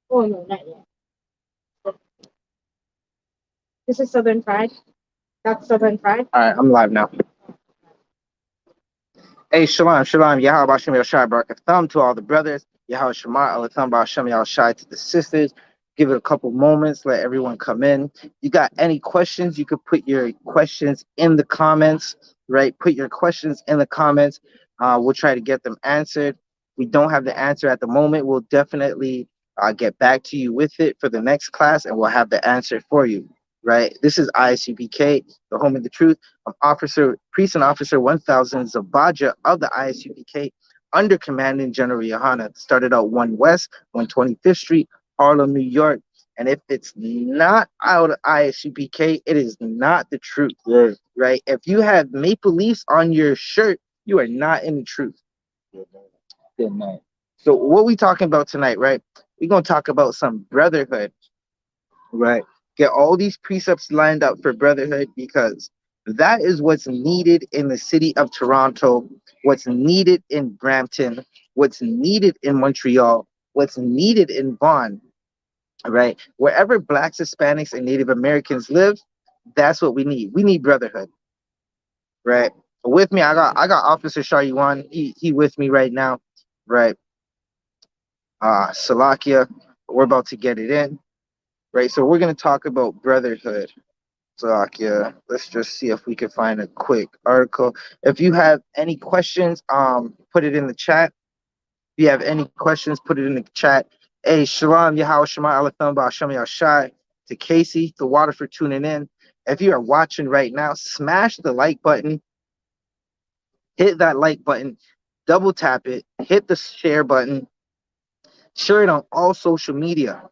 Oh no, not yet. This is Southern Fried. That's Southern Fried. All right, I'm live now. Hey, shalom, shalom. Yahweh Bashem Yahshai Barak Thumb to all the brothers. Yahweh Shema Alatham Bashem Yahshai to the sisters. Give it a couple moments. Let everyone come in. You got any questions? You could put your questions in the comments, right? Put your questions in the comments. We'll try to get them answered. We don't have the answer at the moment. We'll definitely get back to you with it for the next class, and we'll have the answer for you, right? This is I.S.U.P.K, the home of the truth. Officer, Priest and Officer 1000 Zabaja of the ISUPK under Commanding General YAHANNA. Started out 1 West, 125th Street, Harlem, New York. And if it's not out of ISUPK, it is not the truth, right? If you have Maple Leafs on your shirt, you are not in the truth. Good night. So what we talking about tonight, right? We're going to talk about some brotherhood, right? Get all these precepts lined up for brotherhood because that is what's needed in the city of Toronto, what's needed in Brampton, what's needed in Montreal, what's needed in Vaughan, right? Wherever Blacks, Hispanics, and Native Americans live, that's what we need. We need brotherhood, right? With me, I got Officer Shayuan. He with me right now, right? Salakia, we're about to get it in, right? So we're gonna talk about brotherhood. Salakia. Let's just see if we can find a quick article. If you have any questions, put it in the chat. If you have any questions, put it in the chat. Hey, Shalom, Yahweh Shema Alatham Ba'Shem Yashai, to Casey, to Water for tuning in. If you are watching right now, smash the like button, hit that like button, double tap it, hit the share button, share it on all social media.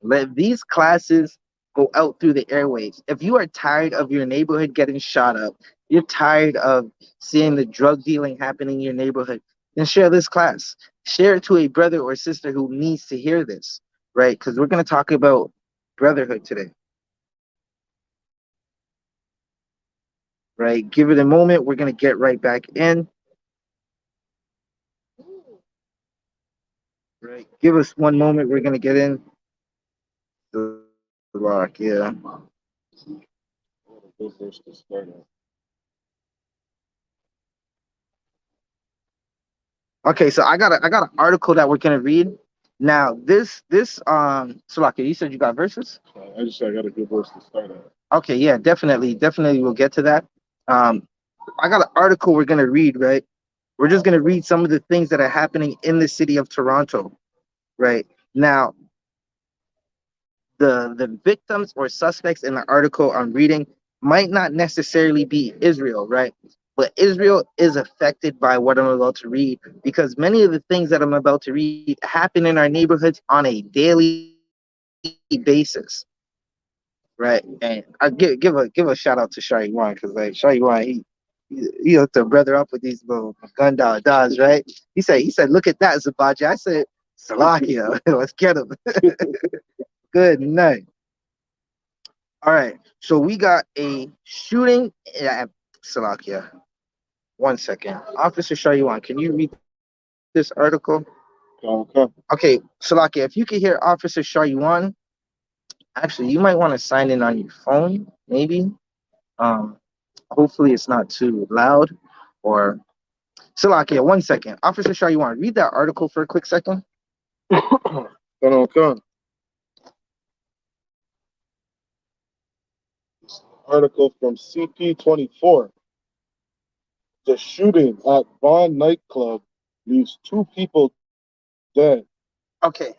Let these classes go out through the airwaves. If you are tired of your neighborhood getting shot up, you're tired of seeing the drug dealing happening in your neighborhood, then share this class. Share it to a brother or sister who needs to hear this, right? Because we're going to talk about brotherhood today, right? Give it a moment. We're going to get right back in, right? Give us one moment. We're going to get in. Rock, yeah. Okay, so I got an article that we're gonna read. Now this Salaka, you said you got verses? I just said I got a good verse to start at. Okay, yeah, definitely we'll get to that. Um I got an article we're gonna read, right? We're just gonna read some of the things that are happening in the city of Toronto, right? Now, the victims or suspects in the article I'm reading might not necessarily be Israel, right? But Israel is affected by what I'm about to read because many of the things that I'm about to read happen in our neighborhoods on a daily basis, right? And I give a shout out to Shariwan because like Shariwan he hooked a brother up with these little gun dogs, right? He said look at that Zabaji. I said Salakia, let's get him. Good night. All right, so we got a shooting at Salakia. 1 second. Officer Shayuan, can you read this article? Okay. Okay, Salakia, if you can hear Officer Shayuan, actually, you might want to sign in on your phone, maybe. Um, Hopefully it's not too loud. Or Salakia, 1 second. Officer Shayuan, read that article for a quick second. Okay. Article from CP24. The shooting at Vaughn nightclub leaves 2 people dead. Okay,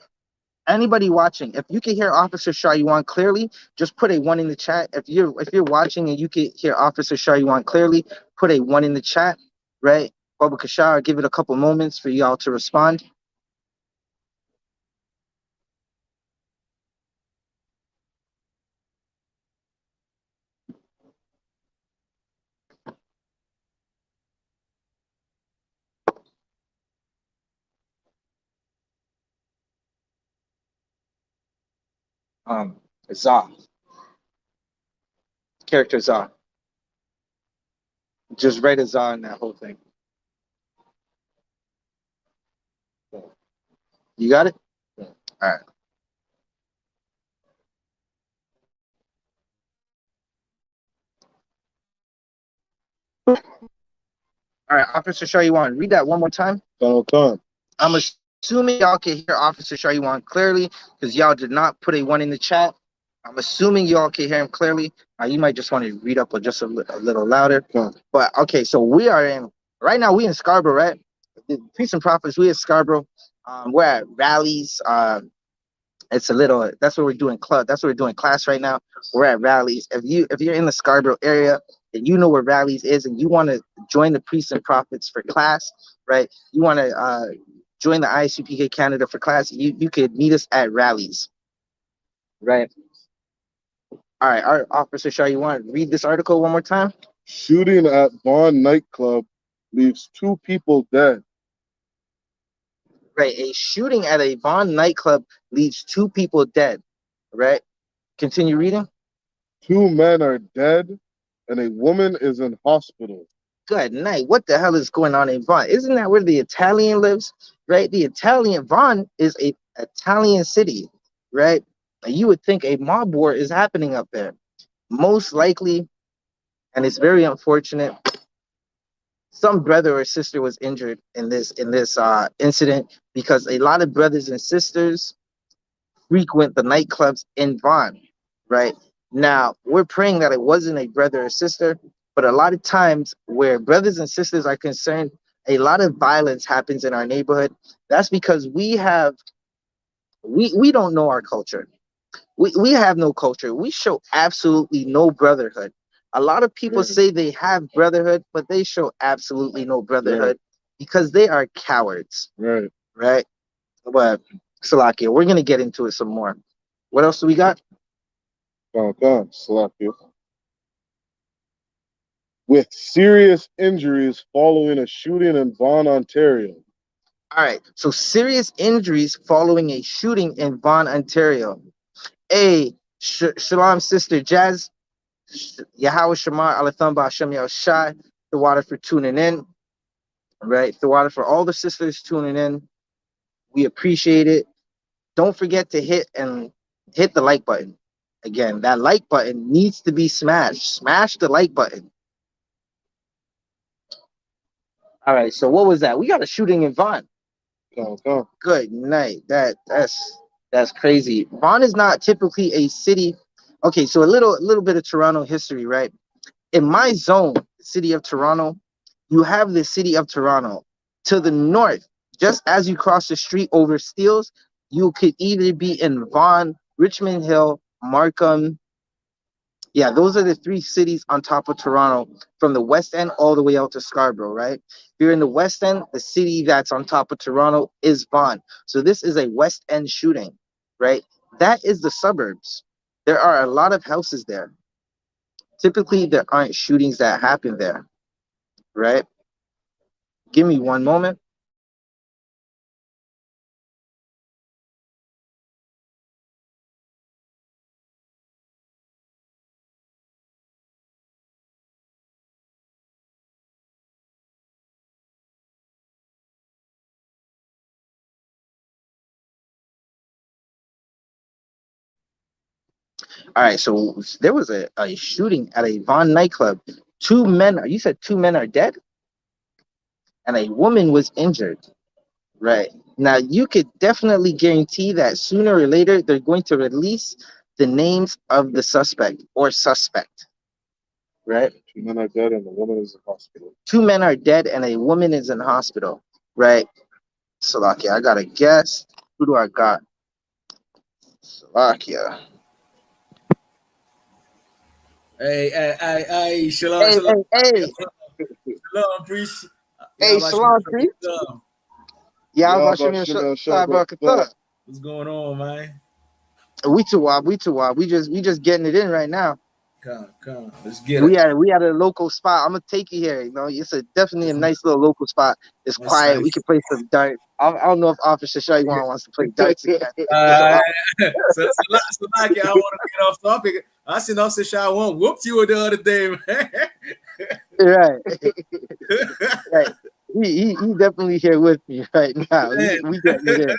anybody watching, if you can hear Officer Shayuan clearly, just put a one in the chat. If you're watching and you can hear Officer Shayuan clearly, put a one in the chat, right? Baba Kashar, give it a couple moments for y'all to respond. Um, Zah, character Zah. Just write a Zah in that whole thing. You got it? All right. All right, Officer Shariwan, read that one more time. Come. I'm assuming y'all can hear Officer Shariwan clearly because y'all did not put a one in the chat. I'm assuming y'all can hear him clearly. You might just want to read up just a little louder. But okay, so we are in right now. We in Scarborough, right? The Priests and Prophets. We in Scarborough. We're at rallies. It's a little. That's what we're doing. That's what we're doing. Class right now. We're at rallies. If you're in the Scarborough area and you know where rallies is and you want to join the Priests and Prophets for class, right? You want to join the I.S.U.P.K Canada for class. You could meet us at rallies, right? All right, our Officer Shaw, you want to read this article one more time? Shooting at Vaughn nightclub leaves 2 people dead. Right, a shooting at a Vaughn nightclub leaves 2 people dead. Right, continue reading. 2 men are dead, and a woman is in hospital. Good night. What the hell is going on in Vaughn? Isn't that where the Italian lives? Right, the Italian Vaughn is a Italian city, right? You would think a mob war is happening up there. Most likely, and it's very unfortunate, some brother or sister was injured in this incident because a lot of brothers and sisters frequent the nightclubs in Vaughn, right? Now, we're praying that it wasn't a brother or sister, but a lot of times where brothers and sisters are concerned, a lot of violence happens in our neighborhood. That's because we don't know our culture. We have no culture. We show absolutely no brotherhood. A lot of people say they have brotherhood, but they show absolutely no brotherhood because they are cowards. Right? But Salakia, we're gonna get into it some more. What else do we got? Salakia. With serious injuries following a shooting in Vaughan, Ontario. All right. So serious injuries following a shooting in Vaughan, Ontario. Shalom, sister Jazz. Yahweh Shema Alathamba Hashem Shai. The water for tuning in. Right. The water for all the sisters tuning in. We appreciate it. Don't forget to hit the like button. Again, that like button needs to be smashed. Smash the like button. All right, so what was that? We got a shooting in Vaughn. Good night. That's crazy. Vaughn is not typically a city. Okay, so a little bit of Toronto history, right? In my zone, the city of Toronto, you have the city of Toronto. To the north, just as you cross the street over Steeles, you could either be in Vaughan, Richmond Hill, Markham. Yeah, those are the 3 cities on top of Toronto from the West End all the way out to Scarborough, right? If you're in the West End, the city that's on top of Toronto is Vaughan. So this is a West End shooting, right? That is the suburbs. There are a lot of houses there. Typically, there aren't shootings that happen there, right? Give me one moment. All right, so there was a shooting at a Vaughan nightclub. 2 men, you said 2 men are dead? And a woman was injured, right? Now, you could definitely guarantee that sooner or later, they're going to release the names of the suspect or suspect, right? 2 men are dead and the woman is in hospital. 2 men are dead and a woman is in hospital, right? Salakia, I got a guess. Who do I got? Salakia. Hey, shalom, Hey. Shalom, priest. Hey, shalom, priest. What's going on, man? We just getting it in right now. Come. Let's get it. We had a local spot. I'm gonna take you here. You know, it's definitely a nice little local spot. It's quiet. Nice. We can play some darts. I don't know if Officer Shaiwan wants to play darts again. So like, I want to get off topic. I seen Officer Shaiwan whooped you the other day, man. Right. Right. He definitely here with me right now. We getting it in.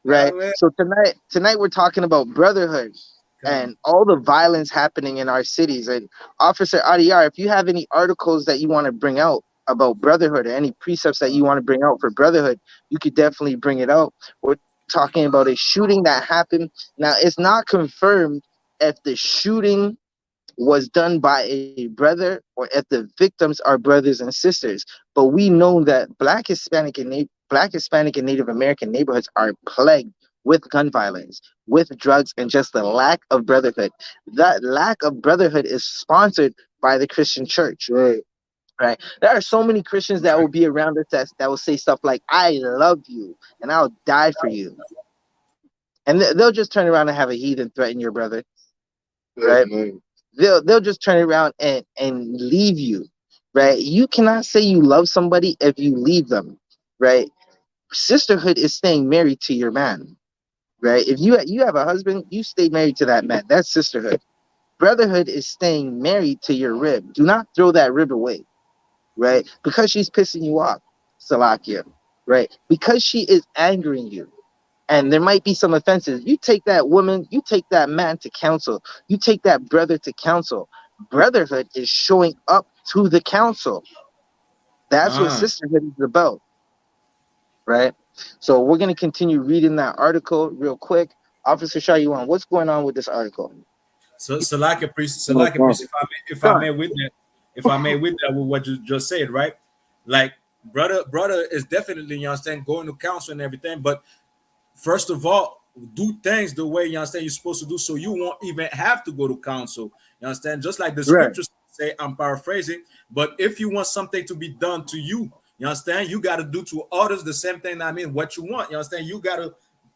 Right. So tonight we're talking about brotherhood. and all the violence happening in our cities. And Officer Adiyar, if you have any articles that you want to bring out about brotherhood, or any precepts that you want to bring out for brotherhood, you could definitely bring it out. We're talking about a shooting that happened. Now, it's not confirmed if the shooting was done by a brother or if the victims are brothers and sisters. But we know that Black, Hispanic, and Native American neighborhoods are plagued with gun violence, with drugs, and just the lack of brotherhood. That lack of brotherhood is sponsored by the Christian church. Right. There are so many Christians that will be around us that will say stuff like, I love you and I'll die for you. And they'll just turn around and have a heathen threaten your brother. Right. They'll just turn around and leave you. Right. You cannot say you love somebody if you leave them. Right. Sisterhood is staying married to your man. Right. If you have a husband, you stay married to that man. That's sisterhood. Brotherhood is staying married to your rib. Do not throw that rib away. Right? Because she's pissing you off, Salakia, right? Because she is angering you. And there might be some offenses. You take that woman, you take that man to counsel, you take that brother to counsel. Brotherhood is showing up to the council. That's what sisterhood is about. Right? So we're going to continue reading that article real quick. Officer Shayuan, what's going on with this article? So Salakia priest, if I may with that with what you just said, right? Like brother is definitely, you understand, going to council and everything, but first of all, do things the way, you understand, you're supposed to do, so you won't even have to go to council. You understand? Just like the scriptures say, I'm paraphrasing, but if you want something to be done to you, you understand, you got to do to others the same thing. I mean, what you want, you understand, you got to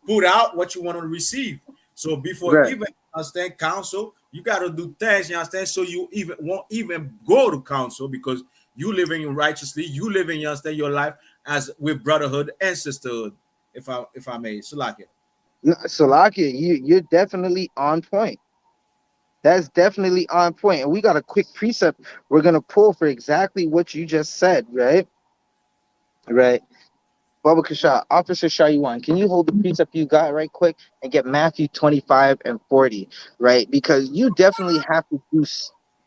put out what you want to receive. So before even, understand, council, you got to do things, you understand, so you even won't even go to council, because you living righteously, you living, you understand, your life as with brotherhood and sisterhood. If I may, Salakia. No, Salakia, you're definitely on point. That's definitely on point. And we got a quick precept we're gonna pull for exactly what you just said, right? Right. Baba Kasha, Officer Shayuan, can you hold the precept you got right quick and get Matthew 25 and 40, right? Because you definitely have to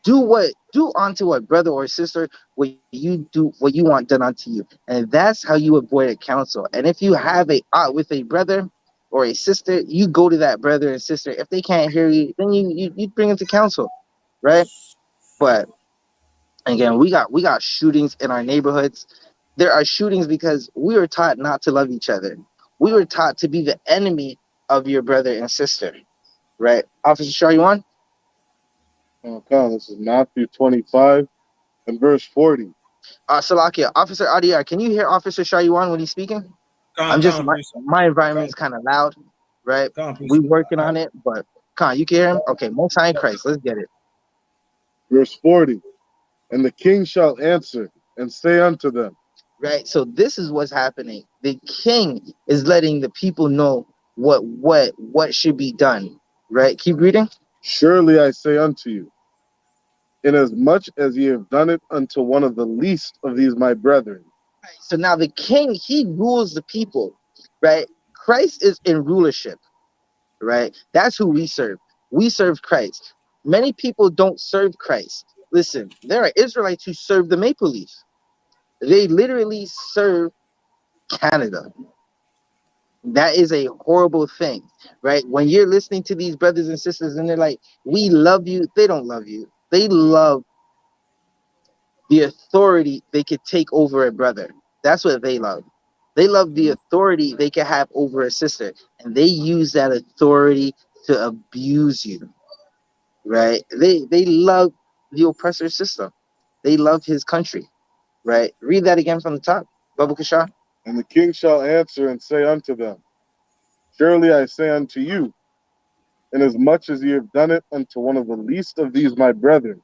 do unto a brother or sister what you want done unto you. And that's how you avoid a council. And if you have a with a brother or a sister, you go to that brother and sister. If they can't hear you, then you bring them to council, right? But again, we got shootings in our neighborhoods. There are shootings because we were taught not to love each other. We were taught to be the enemy of your brother and sister, right? Officer Shayuan? Okay, this is Matthew 25 and verse 40. Salakia, Officer Adiyar, can you hear Officer Shayuan when he's speaking? My environment's kind of loud, right? We're working on it, but you can hear him? Okay, Most High in Christ, let's get it. Verse 40, and the king shall answer and say unto them. Right, so this is what's happening. The king is letting the people know what should be done. Right, keep reading. Surely I say unto you, inasmuch as ye have done it unto one of the least of these my brethren. Right, so now the king, he rules the people, right? Christ is in rulership, right? That's who we serve. We serve Christ. Many people don't serve Christ. Listen, there are Israelites who serve the maple leaf. They literally serve Canada. That is a horrible thing, right? When you're listening to these brothers and sisters and they're like, we love you, they don't love you. They love the authority they could take over a brother. That's what they love. They love the authority they can have over a sister, and they use that authority to abuse you, right? They love the oppressor system. They love his country, right? Read that again from the top, Babu Kasha. And the king shall answer and say unto them, surely I say unto you, inasmuch as ye have done it unto one of the least of these my brethren,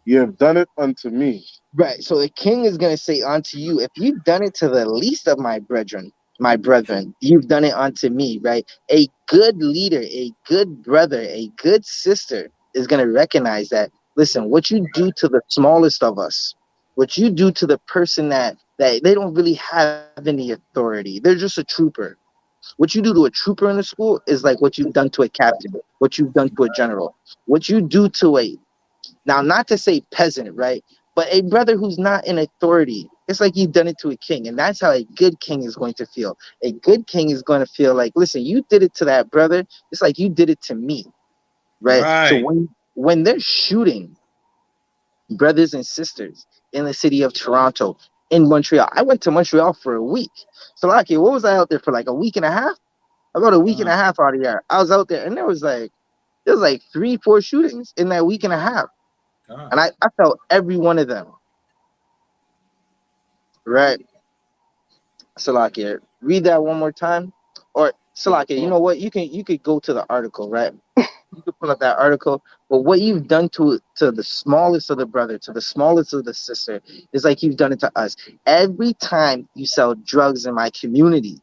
ye have done it unto me. Right. So the king is going to say unto you, if you've done it to the least of my brethren, you've done it unto me, right? A good leader, a good brother, a good sister is going to recognize that, listen, what you do to the smallest of us, what you do to the person that they don't really have any authority, they're just a trooper. What you do to a trooper in the school is like what you've done to a captain. what you've done to a general, what you do to a, now not to say peasant, right? But a brother who's not in authority. It's like you've done it to a king. And that's how a good king is going to feel. A good king is going to feel like, listen, you did it to that brother. It's like you did it to me. Right? So Right. when they're shooting brothers and sisters in the city of Toronto, in Montreal, I went to Montreal for a week. So like, what was I out there for, like a week and a half? About a week and a half out of there. I was out there, and there was like 3-4 shootings in that week and a half. And I felt every one of them. Right. Salakia, read that one more time. Or Salakia, you know what? You could go to the article, right? You could pull up that article. But what you've done to the smallest of the brother, to the smallest of the sister, is like you've done it to us. Every time you sell drugs in my community,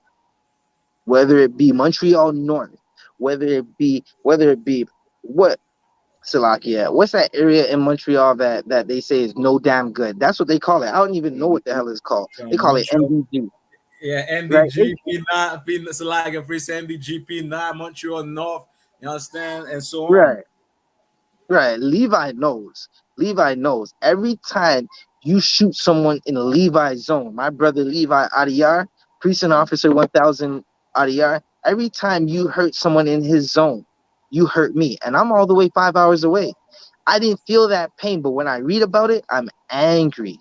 whether it be Montreal North, whether it be what, Salakia, what's that area in Montreal that they say is no damn good? That's what they call it. I don't even know what the hell it's called. They call it Montreal. MDG. Yeah, Right? NDGP, not it's like a free NDGP, not Montreal North, you understand, and so on. Right. Right. Levi knows. Levi knows. Every time you shoot someone in a Levi zone, my brother Levi Adiyar, precinct officer 1000 Adiyar, every time you hurt someone in his zone, you hurt me. And I'm all the way 5 hours away. I didn't feel that pain, but when I read about it, I'm angry.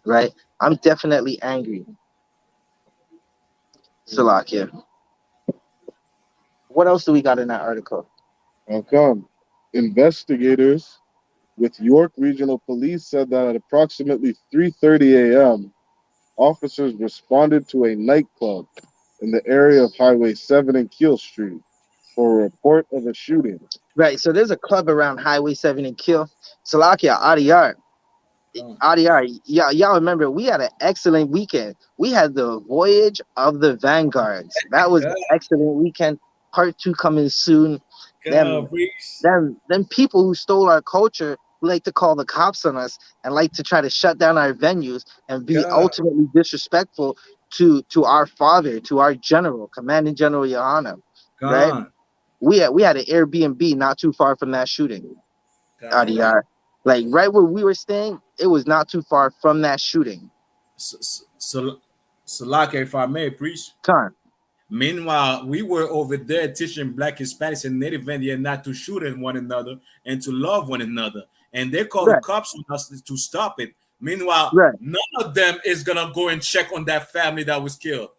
Right? I'm definitely angry. Salakia. What else do we got in that article? Investigators with York Regional Police said that at approximately 3:30 a.m., officers responded to a nightclub in the area of Highway 7 and Keel Street for a report of a shooting. Right, so there's a club around Highway 7 and Keel. Salakia, Adiyar, y'all remember we had an excellent weekend. We had the Voyage of the Vanguards. That was an excellent weekend. Part 2 coming soon. Them people who stole our culture, who like to call the cops on us and like to try to shut down our venues and be ultimately disrespectful to our father, to our general, Commanding General YAHANNA. Right? We had an Airbnb not too far from that shooting. Adiyar. Like right where we were staying, it was not too far from that shooting. So like, if I may, preach. Meanwhile, we were over there teaching Black, Hispanics, and Native Indian not to shoot at one another and to love one another. And they call the cops on us to stop it. Meanwhile, none of them is gonna go and check on that family that was killed.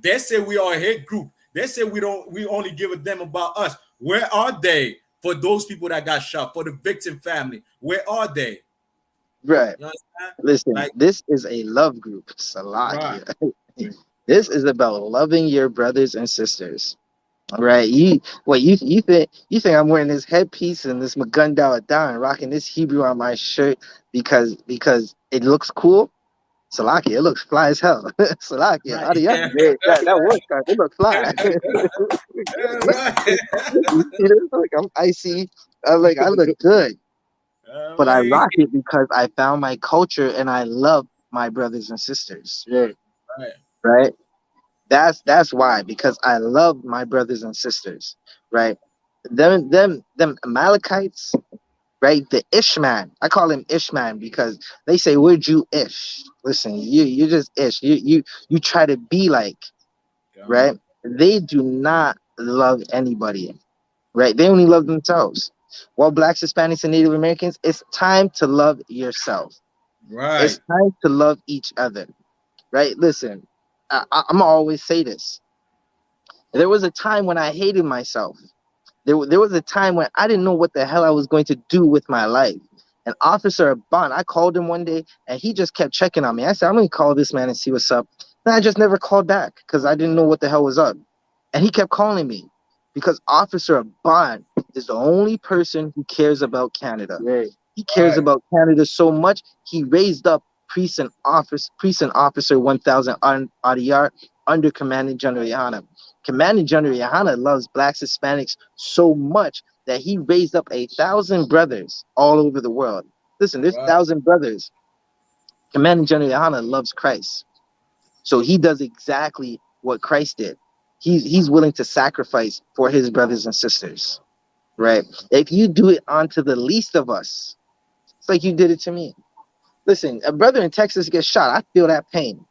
They say we are a hate group. They say we only give a damn about us. Where are they for those people that got shot, for the victim family? Where are they? Right. Listen, like, this is a love group, Salakia. Right. This is about loving your brothers and sisters. Right? You think I'm wearing this headpiece and this Magunda Adan, rocking this Hebrew on my shirt because it looks cool? Salakia, it looks fly as hell. Salakia, that works. It looks fly. You see this? Like, I'm icy. I look good. But I rock it because I found my culture and I love my brothers and sisters. Right? That's why, because I love my brothers and sisters. Right? Them Amalekites, right? The Ishman. I call him Ishman because they say we're Jew-ish. Listen, you're just ish. You try to be like, right? They do not love anybody. Right? They only love themselves. While Blacks, Hispanics, and Native Americans, it's time to love yourself. Right. It's time to love each other. Right? Listen, I'm gonna always say this. There was a time when I hated myself. There was a time when I didn't know what the hell I was going to do with my life. And Officer Bond, I called him one day, and he just kept checking on me. I said, I'm going to call this man and see what's up. And I just never called back because I didn't know what the hell was up. And he kept calling me because Officer Bond is the only person who cares about Canada. Right. He cares about Canada so much, he raised up Precinct Officer 1000 Adiyar under Commanding General YAHANNA. Commanding General YAHANNA loves Blacks, Hispanics so much that he raised up 1,000 brothers all over the world. Listen, there's 1,000 brothers. Commanding General YAHANNA loves Christ. So he does exactly what Christ did. he's willing to sacrifice for his brothers and sisters, right? If you do it onto the least of us, it's like you did it to me. Listen, a brother in Texas gets shot. I feel that pain.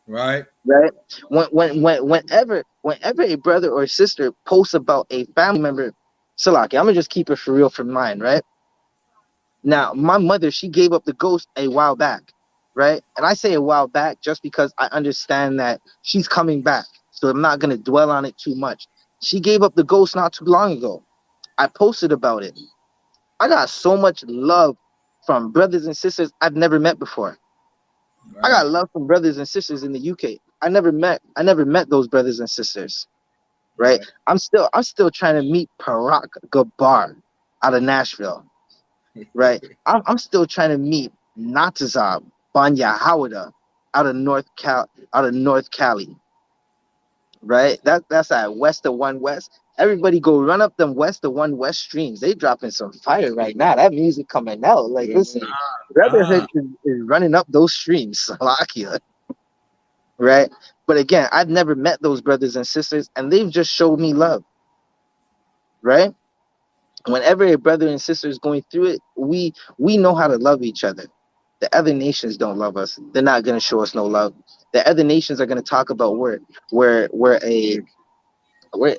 Right. Right. Whenever a brother or sister posts about a family member, Salaki, I'm gonna just keep it for real from mine, right? Now, my mother, she gave up the ghost a while back, right? And I say a while back just because I understand that she's coming back. So I'm not gonna dwell on it too much. She gave up the ghost not too long ago. I posted about it. I got so much love from brothers and sisters I've never met before. I Right. got love from brothers and sisters in the UK. I never met those brothers and sisters, right? Right. I'm still trying to meet Parak Gabar out of Nashville, right? I'm still trying to meet Natazab Banya Hawada out of North Cali, right? That's at West of One West. Everybody go run up them West of One West streams. They dropping some fire right now. That music coming out. Like, listen, Brotherhood is running up those streams. Salakia, right? But again, I've never met those brothers and sisters, and they've just showed me love, right? Whenever a brother and sister is going through it, we know how to love each other. The other nations don't love us. They're not going to show us no love. The other nations are going to talk about we're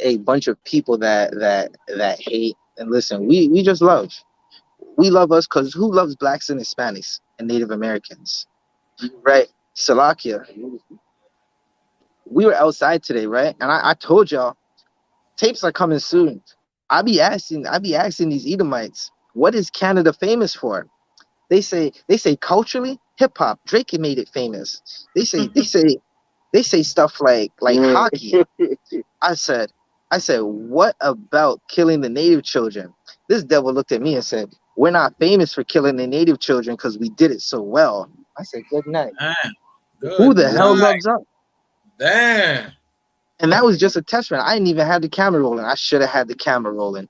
a bunch of people that hate. And listen, we just love. We love us because who loves blacks and Hispanics and Native Americans, right? Salakia. We were outside today, right? And I told y'all tapes are coming soon. I be asking these Edomites, what is Canada famous for? They say culturally, hip hop. Drake made it famous. They say stuff like hockey. I said, what about killing the native children? This devil looked at me and said, we're not famous for killing the native children because we did it so well. I said, good night. Man, Who good the hell night. loves us? Damn. And that was just a test run. I didn't even have the camera rolling. I should have had the camera rolling.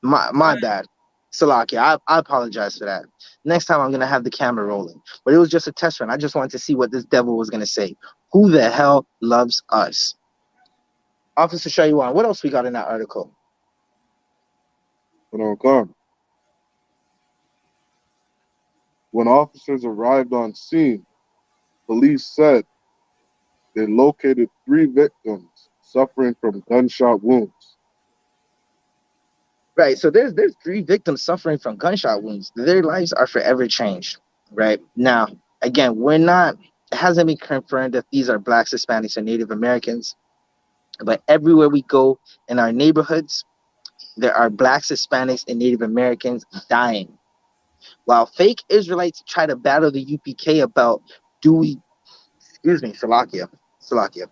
My bad. Salaki, I apologize for that. Next time I'm gonna have the camera rolling. But it was just a test run. I just wanted to see what this devil was gonna say. Who the hell loves us? Officer Shaywan, what else we got in that article? But on come. When officers arrived on scene, police said they located 3 victims suffering from gunshot wounds. Right. So there's 3 victims suffering from gunshot wounds. Their lives are forever changed. Right. Now, again, it hasn't been confirmed that these are blacks, Hispanics, and Native Americans. But everywhere we go in our neighborhoods, there are blacks, Hispanics, and Native Americans dying. While fake Israelites try to battle the UPK about Salakia.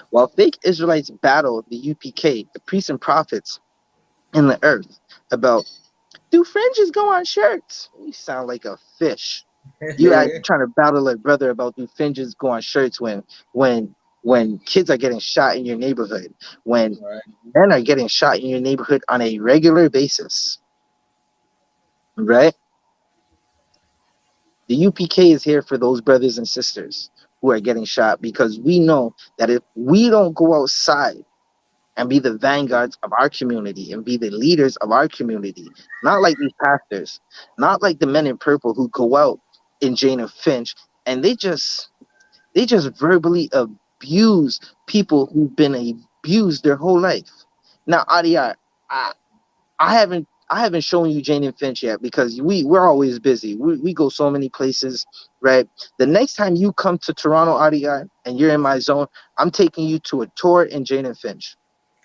While fake Israelites battle the UPK, the priests and prophets in the earth about, do fringes go on shirts? You sound like a fish. You trying to battle a brother about do fringes go on shirts when kids are getting shot in your neighborhood, when men are getting shot in your neighborhood on a regular basis, right? The UPK is here for those brothers and sisters who are getting shot, because we know that if we don't go outside and be the vanguards of our community and be the leaders of our community, not like these pastors, not like the men in purple who go out in Jane and Finch and they just verbally abuse people who've been abused their whole life. Now, Adiyar, I haven't shown you Jane and Finch yet because we're always busy. We go so many places, right? The next time you come to Toronto, Adiyar, and you're in my zone, I'm taking you to a tour in Jane and Finch.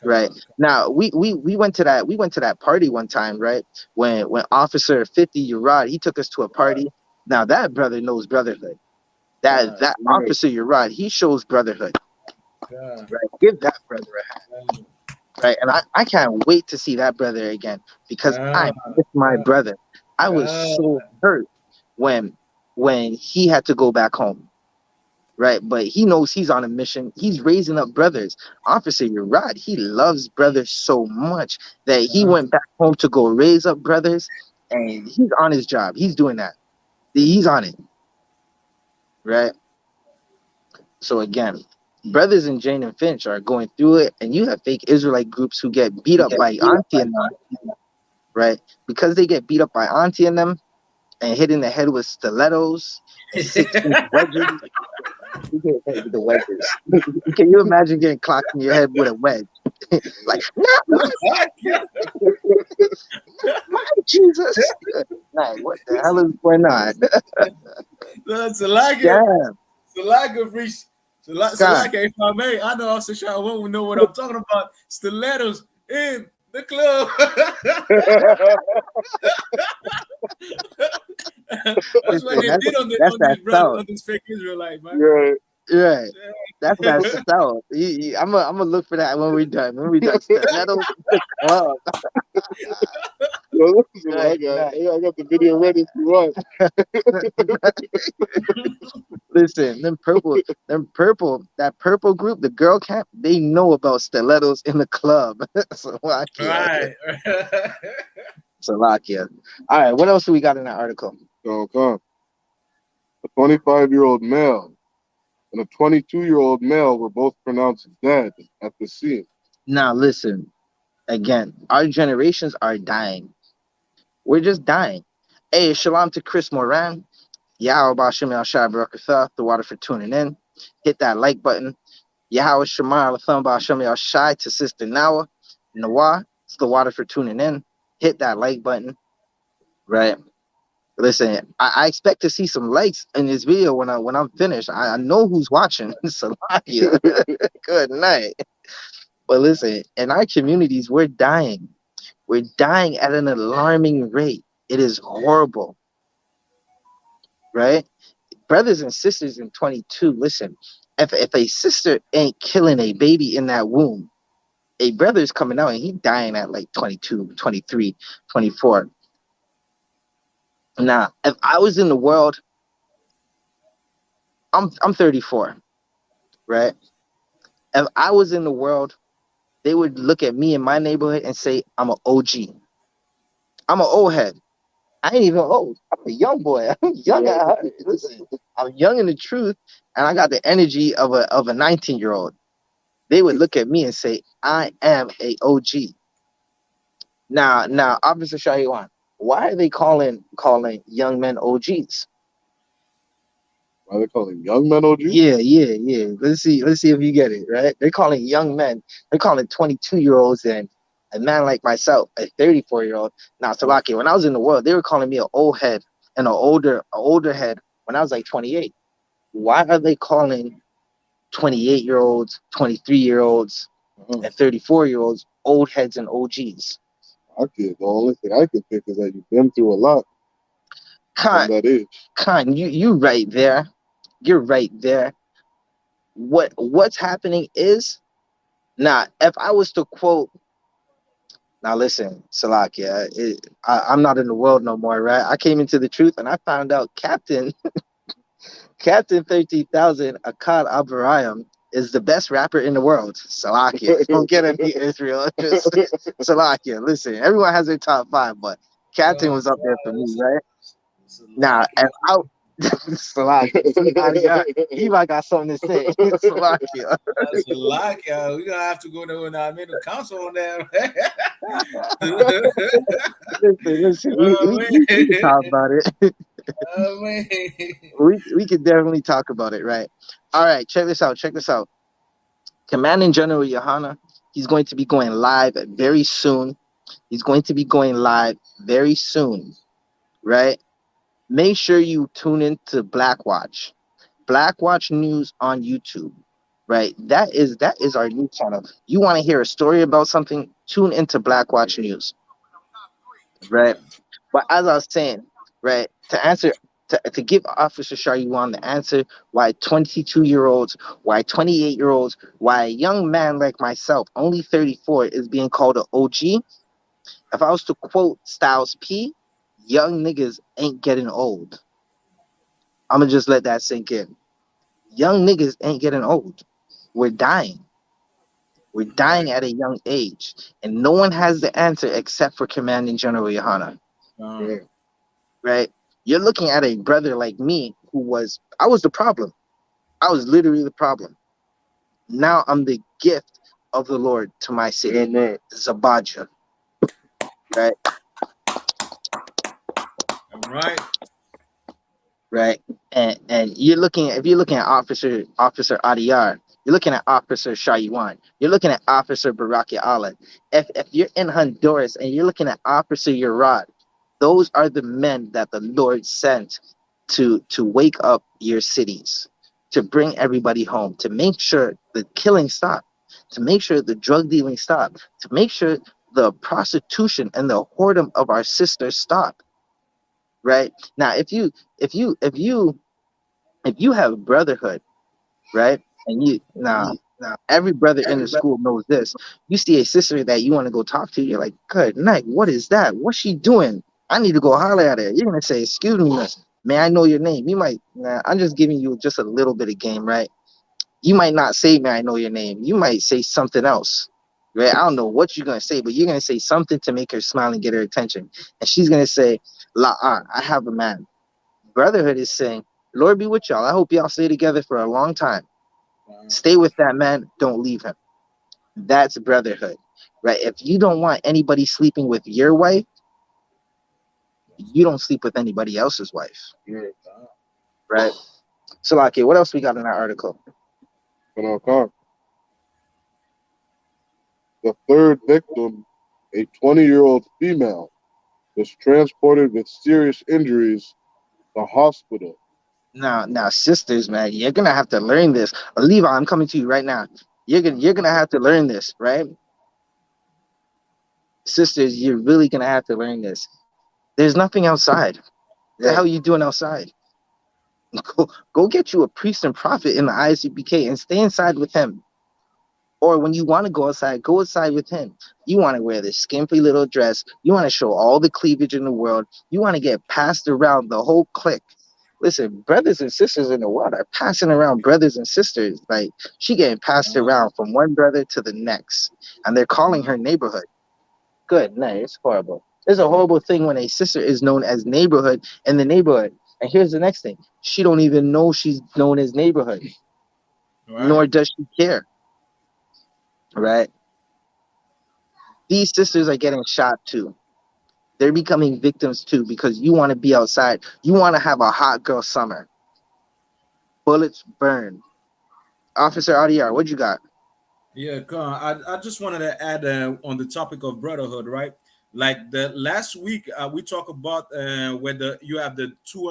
Right now, we went to that party one time, right? When Officer 50 Urad, he took us to a party. Now that brother knows brotherhood. That Officer Urad, he shows brotherhood. Right, give that brother a hand. Right, and I can't wait to see that brother again because I miss my brother. I was so hurt when he had to go back home. Right, but he knows he's on a mission. He's raising up brothers. Officer, you're right. He loves brothers so much that he went back home to go raise up brothers, and he's on his job. He's doing that. He's on it. Right. So again, Brothers in Jane and Finch are going through it, and you have fake Israelite groups who get beat up by Auntie and them, right? Because they get beat up by Auntie and them and hit in the head with stilettos and 6-inch wedges. You get hit with the wedges. Can you imagine getting clocked in your head with a wedge? Like, not my Jesus. Nah, what the hell is going on? That's a like it. Damn. Salaka free. God. Salaka, if I may, I know also Sean won't know what I'm talking about. Stilettos in the club. That's what they did on this fake Israelite, man. Right. Right. That's that stuff. I'm gonna look for that when we're done. When we're done, stilettos in the club. Yo, listen, I got the video ready if you want. Listen, that purple group, the girl camp, they know about stilettos in the club. Salakia. Right. Salakia. All right, what else do we got in that article? So, come. A 25-year-old male and a 22-year-old male were both pronounced dead at the scene. Now, listen. Again, our generations are dying. We're just dying. Hey, shalom to Chris Moran. Yahweh Bashim Al Shai Barakatha, the water for tuning in. Hit that like button. Yahweh Shamar Al Bashim Al Shai to Sister Nawa. Nawa, it's the water for tuning in. Hit that like button. Right. Listen, I expect to see some likes in this video when I'm finished. I know who's watching. Salakia. Good night. But listen, in our communities, we're dying. We're dying at an alarming rate. It is horrible. Right? Brothers and sisters in 22, listen, if a sister ain't killing a baby in that womb, a brother's coming out and he dying at like 22, 23, 24. Now, if I was in the world, I'm 34, right? If I was in the world, they would look at me in my neighborhood and say, I'm an OG. I'm an old head. I ain't even old. I'm a young boy. I'm young at heart. Listen, I'm young in the truth, and I got the energy of a 19-year-old. They would look at me and say, I am a OG. Now, Officer Shahiwan, why are they calling young men OGs? Why are they calling young men OGs? Yeah. Let's see if you get it, right? They're calling young men, they're calling 22-year-olds and a man like myself, a 34-year-old. Now, Salaki, when I was in the world, they were calling me an old head and an older head when I was like 28. Why are they calling 28-year-olds, 23-year-olds, and 34-year-olds old heads and OGs? The only thing I can think is that you've been through a lot from that age. Khan, you right there. You're right there. What's happening is, now, if I was to quote, now listen, Salakia, I'm not in the world no more, right? I came into the truth and I found out Captain 13,000 Akkad Abraham is the best rapper in the world. Salakia. Don't get him, Israel. Just Salakia. Listen, everyone has their top 5, but Captain was up there for me, right? Now, if I Salakia. Eva got something to say. Salakia. Salakia. We're gonna have to go to an mental council on that. Listen, we can talk about it. We could definitely talk about it, right? All right, check this out. Commanding General YAHANNA, he's going to be going live very soon. Right? Make sure you tune in to Blackwatch News on YouTube, right? That is our news channel. You want to hear a story about something? Tune into Blackwatch News, right? But as I was saying, right, to give Officer Sharyuan the answer why 22-year-olds, why 28-year-olds, why a young man like myself, only 34, is being called an OG. If I was to quote Styles P, young niggas ain't getting old. I'm gonna just let that sink in. Young niggas ain't getting old. We're dying. We're dying at a young age. And no one has the answer except for Commanding General YAHANNA. Right? You're looking at a brother like me I was the problem. I was literally the problem. Now I'm the gift of the Lord to my city. Amen. Zabadja, right? All right. Right? And you're looking if you're looking at Officer Adiyar, you're looking at Officer Shaywan, you're looking at Officer Baraki Allah. If you're in Honduras and you're looking at Officer Urad, those are the men that the Lord sent to wake up your cities, to bring everybody home, to make sure the killing stop, to make sure the drug dealing stop, to make sure the prostitution and the whoredom of our sisters stop. Right now, if you have brotherhood, right, and you now every brother in the school knows this. You see a sister that you want to go talk to, you're like, good night, what is that, what's she doing? I need to go holler at her. You're gonna say, excuse me, miss, may I know your name? You might, I'm just giving you just a little bit of game, right? You might not say, may I know your name? You might say something else, right? I don't know what you're gonna say, but you're gonna say something to make her smile and get her attention, and she's gonna say, la, I have a man. Brotherhood is saying, Lord be with y'all. I hope y'all stay together for a long time. Stay with that man. Don't leave him. That's brotherhood, right? If you don't want anybody sleeping with your wife, you don't sleep with anybody else's wife, right? So, like, what else we got in that article? The third victim, a 20-year-old female, was transported with serious injuries to hospital. Now, sisters, man, you're gonna have to learn this. Levi, I'm coming to you right now. You're gonna have to learn this, right? Sisters, you're really gonna have to learn this. There's nothing outside. What the hell are you doing outside? Go get you a priest and prophet in the I.S.U.P.K and stay inside with him. Or when you want to go outside with him. You want to wear this skimpy little dress. You want to show all the cleavage in the world. You want to get passed around the whole clique. Listen, brothers and sisters in the world are passing around brothers and sisters. Like, she getting passed around from one brother to the next. And they're calling her neighborhood. Good, no, it's horrible. It's a horrible thing when a sister is known as neighborhood in the neighborhood. And here's the next thing. She don't even know she's known as neighborhood. Right. Nor does she care. Right? These sisters are getting shot too. They're becoming victims too because you want to be outside. You want to have a hot girl summer. Bullets burn. Officer Adiyar, what you got? Yeah, I just wanted to add on the topic of brotherhood, right? Like the last week, we talked about whether you have the two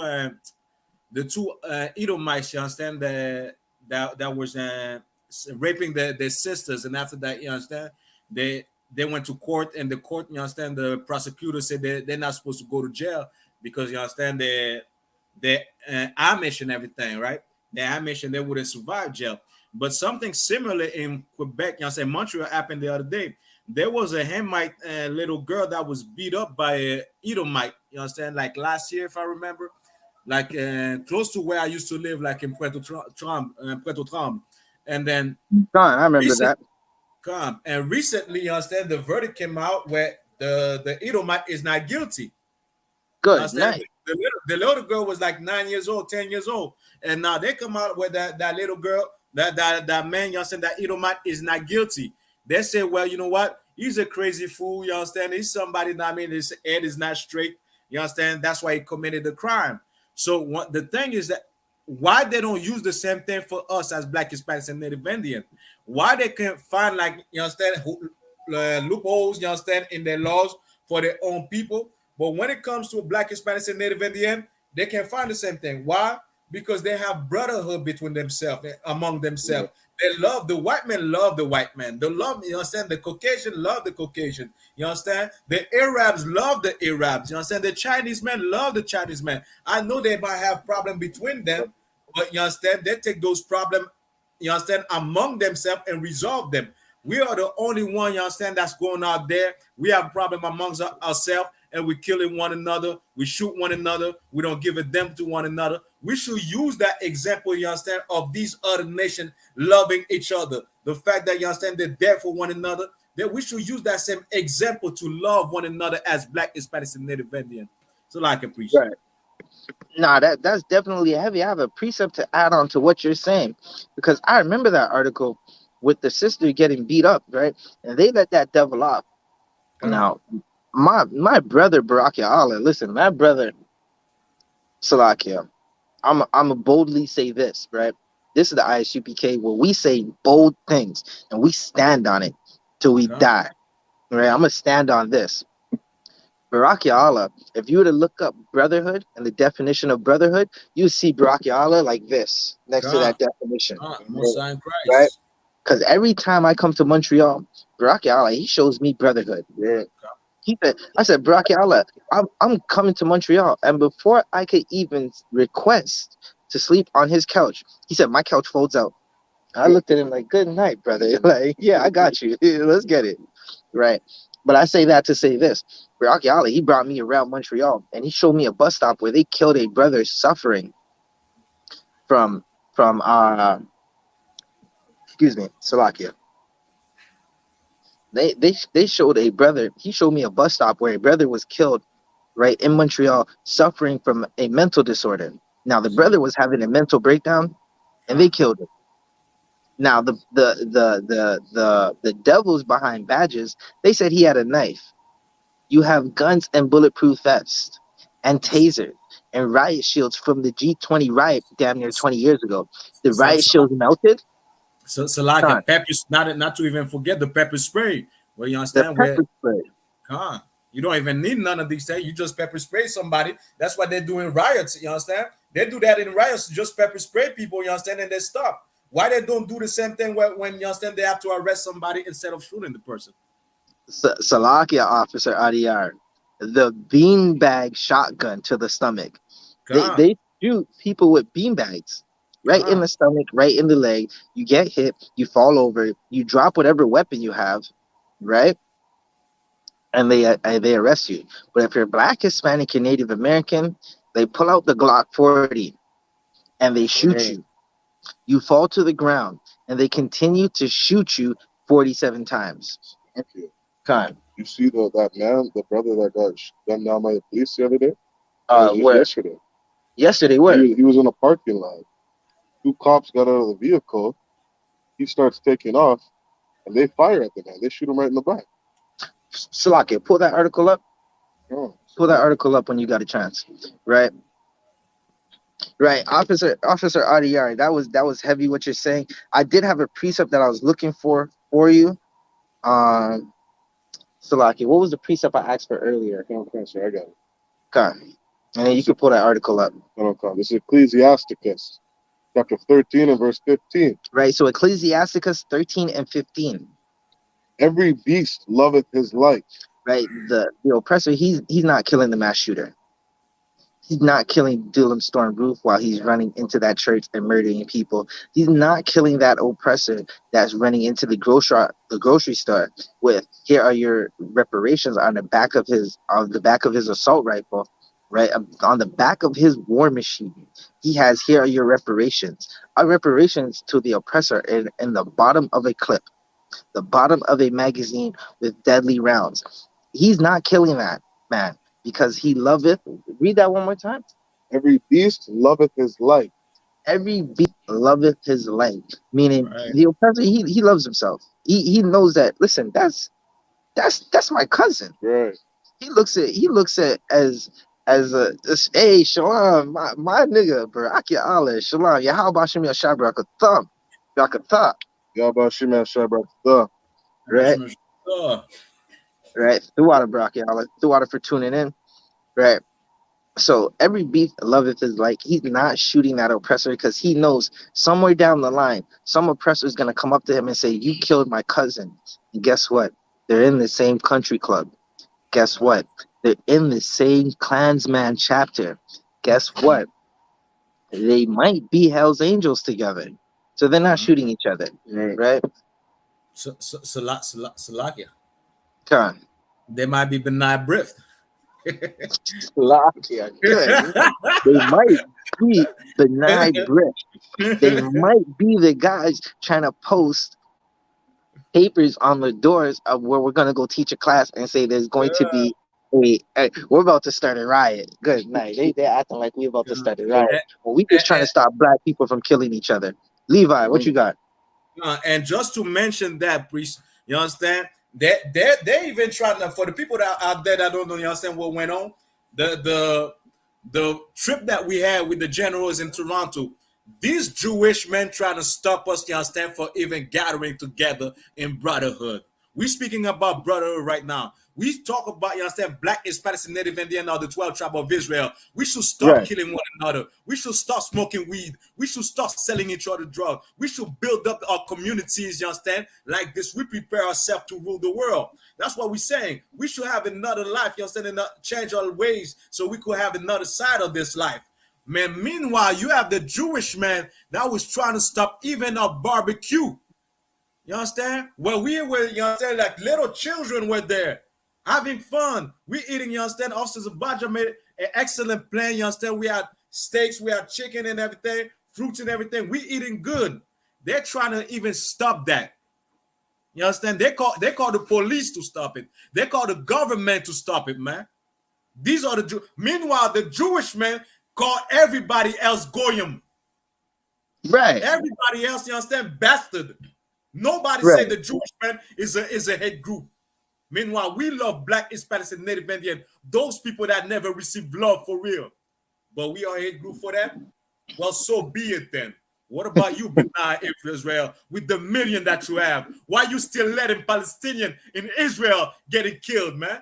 Edomites, you understand, that was raping their sisters, and after that, you understand, they went to court, and the court, you understand, the prosecutor said they're not supposed to go to jail because, you understand, they're Amish and everything, right? They're Amish and they wouldn't survive jail. But something similar in Quebec, you understand, Montreal happened the other day. There was a Hamite little girl that was beat up by a Edomite, you understand, like last year, if I remember, like close to where I used to live, like in Puerto Trump. And then I remember that. And recently, you understand, the verdict came out where the Edomite is not guilty. Good night. The little girl was like 9 years old, 10 years old, and now they come out with that little girl, that man, you understand, that Edomite is not guilty. They say, well, you know what? He's a crazy fool. You understand? He's somebody that, I mean, his head is not straight. You understand? That's why he committed the crime. So the thing is that why they don't use the same thing for us as Black, Hispanics, and Native Indian? Why they can't find, like, you understand, loopholes, you understand, in their laws for their own people? But when it comes to Black, Hispanics, and Native Indian, they can find the same thing. Why? Because they have brotherhood between themselves, among themselves. They love the white man, love the white man. They love, you understand, the Caucasian love the Caucasian. You understand? The Arabs love the Arabs. You understand? The Chinese men love the Chinese men. I know they might have problem between them, but you understand, they take those problems, you understand, among themselves and resolve them. We are the only one, you understand, that's going out there. We have a problem amongst ourselves, and we're killing one another. We shoot one another. We don't give a damn to one another. We should use that example, you understand, of these other nations loving each other. The fact that, you understand, they're there for one another, that we should use that same example to love one another as Black, Hispanics, and Native Indian. So, like, appreciate. Right. Nah, that's definitely heavy. I have a precept to add on to what you're saying, because I remember that article with the sister getting beat up, right? And they let that devil off. Now, my brother Barakia Allah, listen, my brother Salakia, I'm a boldly say this, right? This is the I.S.U.P.K where we say bold things and we stand on it till we die. Right? I'm gonna stand on this. Barakia Allah, if you were to look up brotherhood and the definition of brotherhood, you see Barakia Allah like this next to that definition. Messiah in Right? Christ. Because every time I come to Montreal, Barakia Allah, he shows me brotherhood. Yeah. I said, Barakia Allah, I'm coming to Montreal. And before I could even request to sleep on his couch, he said, my couch folds out. I looked at him like, good night, brother. Like, yeah, I got you. Let's get it. Right. But I say that to say this. Barakia Allah, he brought me around Montreal and he showed me a bus stop where they killed a brother suffering from excuse me, Salakia. They showed a brother, he showed me a bus stop where a brother was killed right in Montreal suffering from a mental disorder. Now the brother was having a mental breakdown and they killed him. Now the devils behind badges, they said he had a knife. You have guns and bulletproof vests and tasers and riot shields from the G20 riot damn near 20 years ago. The riot shields melted. So like a pepper, not to even forget the pepper spray. Where you understand the pepper spray. You don't even need none of these things. You just pepper spray somebody. That's what they're doing riots. You understand? They do that in riots. Just pepper spray people. You understand? And they stop. Why they don't do the same thing when you understand they have to arrest somebody instead of shooting the person? Salakia officer Adiyar, the beanbag shotgun to the stomach. They shoot people with beanbags right in the stomach, right in the leg. You get hit, you fall over, you drop whatever weapon you have, right? And they arrest you. But if you're Black, Hispanic, and Native American, they pull out the Glock 40 and they shoot you. You fall to the ground and they continue to shoot you 47 times. Okay. You see that man, the brother that got gunned down by the police the other day? Where? Yesterday. Yesterday, where? He was in a parking lot. 2 cops got out of the vehicle. He starts taking off, and they fire at the man. They shoot him right in the back. Salakia, pull that article up. Oh. Pull that article up when you got a chance. Right. Right, Officer Adiyari, that was heavy what you're saying. I did have a precept that I was looking for you. Salaki, what was the precept I asked for earlier? Okay, sir, I got it. Okay. And then you can pull that article up. Okay. This is Ecclesiasticus, chapter 13 and verse 15. Right, so Ecclesiasticus 13 and 15. Every beast loveth his life. Right, the oppressor, he's not killing the mass shooter. He's not killing Dylan Storm Roof while he's running into that church and murdering people. He's not killing that oppressor that's running into the grocery store with here are your reparations on the back of his assault rifle, right? On the back of his war machine, he has here are your reparations. Our reparations to the oppressor in the bottom of a clip, the bottom of a magazine with deadly rounds. He's not killing that man. Because he loveth, read that one more time. Every beast loveth his life. Every beast loveth his life. Meaning the oppressor, he loves himself. He knows that, listen, that's my cousin. Right. He looks at as a hey, Shalom, my nigga, Barakia Allah, Shalom, Yahabashim Yashabrak thumb. Yakatha. Yabashim Yashabrak. Right. Right. Throughout Barakia Allah, throughout for tuning in. Right. So every beast loveth his like. He's not shooting that oppressor because he knows somewhere down the line, some oppressor is going to come up to him and say, you killed my cousin. And guess what? They're in the same country club. Guess what? They're in the same Klansman chapter. Guess what? They might be Hell's Angels together. So they're not shooting each other. Right? Salakia. Come. They might be Benai Brift. Salakia. Good. They might be Benai Brift. They might be the guys trying to post papers on the doors of where we're going to go teach a class and say there's going to be we're about to start a riot. Good night. They're acting like we're about to start a riot. Well, we just trying to stop Black people from killing each other. Levi, what you got? And just to mention that, priest, you understand? They even trying to, for the people that out there that don't know, you understand what went on. The trip that we had with the generals in Toronto, these Jewish men trying to stop us, you understand, for even gathering together in brotherhood. We speaking about brotherhood right now. We talk about, you understand, black, Hispanic, and Native Indian or the 12 tribe of Israel. We should stop killing one another. We should stop smoking weed. We should stop selling each other drugs. We should build up our communities, you understand? Like this, we prepare ourselves to rule the world. That's what we're saying. We should have another life, you understand, and change our ways so we could have another side of this life. Man, meanwhile, you have the Jewish man that was trying to stop even a barbecue. You understand? Well, we were, you understand, like little children were there having fun. We eating, you understand? Officers of Baja made an excellent plan, you understand? We had steaks, we had chicken and everything, fruits and everything. We eating good. They're trying to even stop that. You understand? They call the police to stop it. They call the government to stop it, man. These are the meanwhile, the Jewish men call everybody else goyim. Right. Everybody else, you understand, bastard. Nobody say the Jewish man is a hate group. Meanwhile, we love black, Hispanics, and Native Indian, those people that never received love for real. But we are a hate group for that? Well, so be it then. What about you, Benai, Israel, with the million that you have? Why you still letting Palestinian in Israel getting killed, man?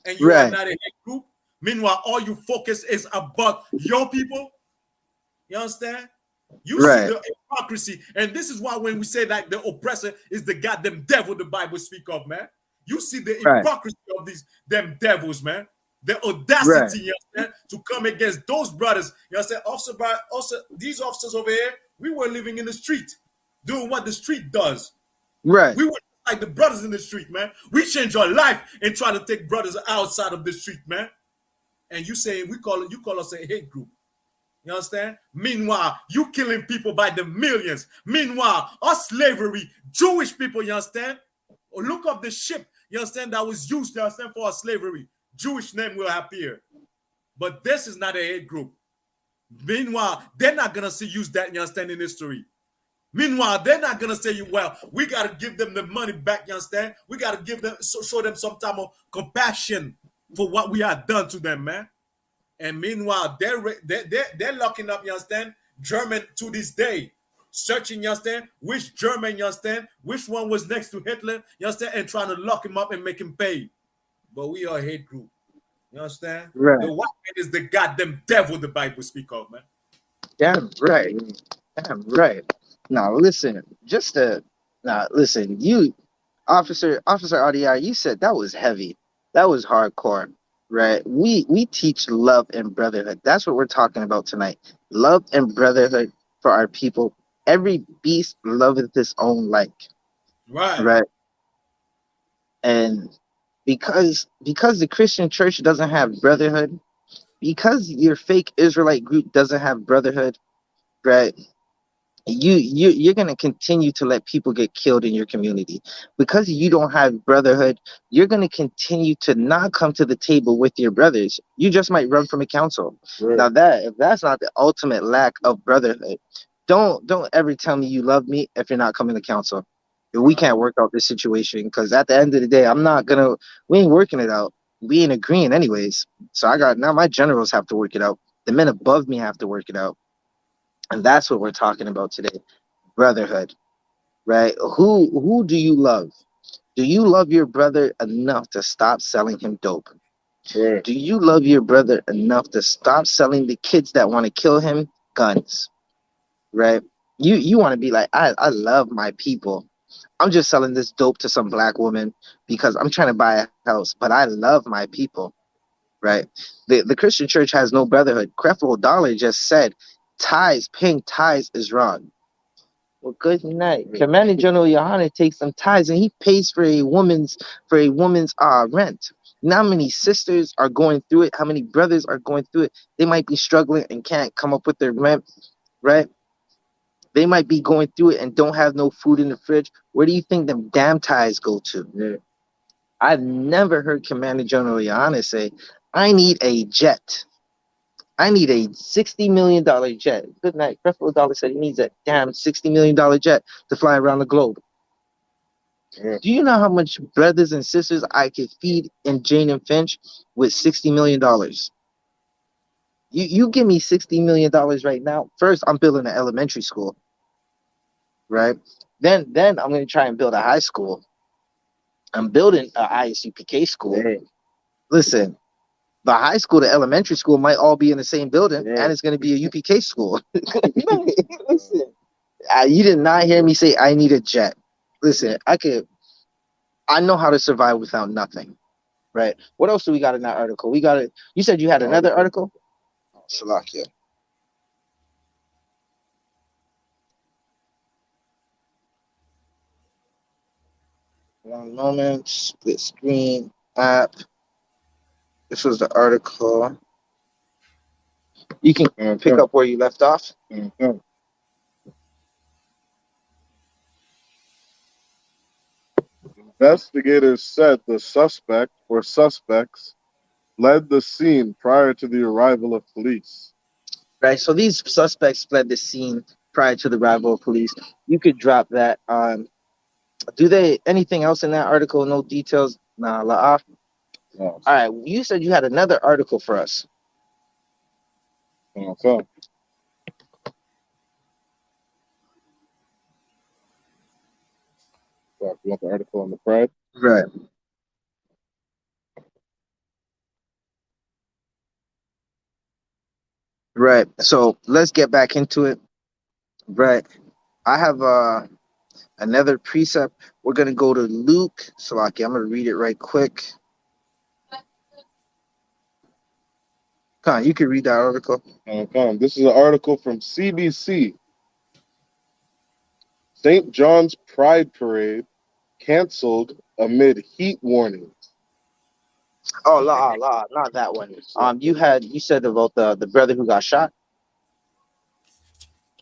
And you are not a hate group? Meanwhile, all you focus is about your people? You understand? You see the hypocrisy. And this is why when we say like the oppressor is the goddamn devil the Bible speak of, man. You see the hypocrisy of these them devils, man. The audacity, you understand, to come against those brothers. You understand? Also, these officers over here, we were living in the street, doing what the street does. Right. We were like the brothers in the street, man. We change our life and try to take brothers outside of the street, man. And you say you call us a hate group. You understand? Meanwhile, you killing people by the millions. Meanwhile, our slavery, Jewish people, you understand? Or look up the ship, you understand, that was used, you understand, for our slavery. Jewish name will appear. But this is not a hate group. Meanwhile, they're not going to use that, you understand, in history. Meanwhile, they're not going to say, well, we got to give them the money back, you understand? We got to give them, show them some type of compassion for what we have done to them, man. And meanwhile, they're locking up, you understand, German to this day. Searching, you understand, which German, you understand, which one was next to Hitler, you understand, and trying to lock him up and make him pay. But we are a hate group. You understand? Right. The white man is the goddamn devil the Bible speak of, man. Damn right. Damn right. Now listen, listen, you Officer RDI, you said that was heavy. That was hardcore. Right. We teach love and brotherhood. That's what we're talking about tonight. Love and brotherhood for our people. Every beast loveth his own like. Right. And because the Christian church doesn't have brotherhood, because your fake Israelite group doesn't have brotherhood, right? You're going to continue to let people get killed in your community. Because you don't have brotherhood, you're going to continue to not come to the table with your brothers. You just might run from a council. Now if that's not the ultimate lack of brotherhood, don't ever tell me you love me if you're not coming to council. If we can't work out this situation, because at the end of the day, we ain't working it out. We ain't agreeing anyways. So now my generals have to work it out. The men above me have to work it out. And that's what we're talking about today. Brotherhood, right? Who do you love? Do you love your brother enough to stop selling him dope? Do you love your brother enough to stop selling the kids that want to kill him guns? Right? You want to be like, I love my people. I'm just selling this dope to some black woman because I'm trying to buy a house, but I love my people. Right? The Christian church has no brotherhood. Creflo Dollar just said, paying tithes is wrong. Well, good night. Commander General YAHANNA takes some tithes and he pays for a woman's rent. Now, how many sisters are going through it? How many brothers are going through it? They might be struggling and can't come up with their rent, right? They might be going through it and don't have no food in the fridge. Where do you think them damn tithes go to? Yeah. I've never heard Commander General YAHANNA say, I need a jet. I need a $60 million jet. Good night. Creflo Dollar said he needs a damn $60 million jet to fly around the globe. Yeah. Do you know how much brothers and sisters I could feed in Jane and Finch with $60 million? You give me $60 million right now. First, I'm building an elementary school, right? Then I'm gonna try and build a high school. I'm building a I.S.U.P.K school. Yeah. Listen, the high school, the elementary school might all be in the same building, and it's gonna be a UPK school. Listen, you did not hear me say I need a jet. Listen, I know how to survive without nothing. Right. What else do we got in that article? We got it. You said you had another article? Salakia. One moment. Split screen app. This was the article. You can pick up where you left off. Investigators said the suspect or suspects fled the scene prior to the arrival of police. Right. So these suspects fled the scene prior to the arrival of police. You could drop that. Do they anything else in that article? No details. Nah, La'af. No. All right. You said you had another article for us. Okay. So you want the article on the pride? Right. Right. So let's get back into it. Right. I have another precept. We're gonna go to Luke. Salaki, I'm gonna read it right quick. Come on, you can read that article. Okay. This is an article from CBC. St. John's Pride Parade canceled amid heat warnings. Oh, not that one. You said about the brother who got shot.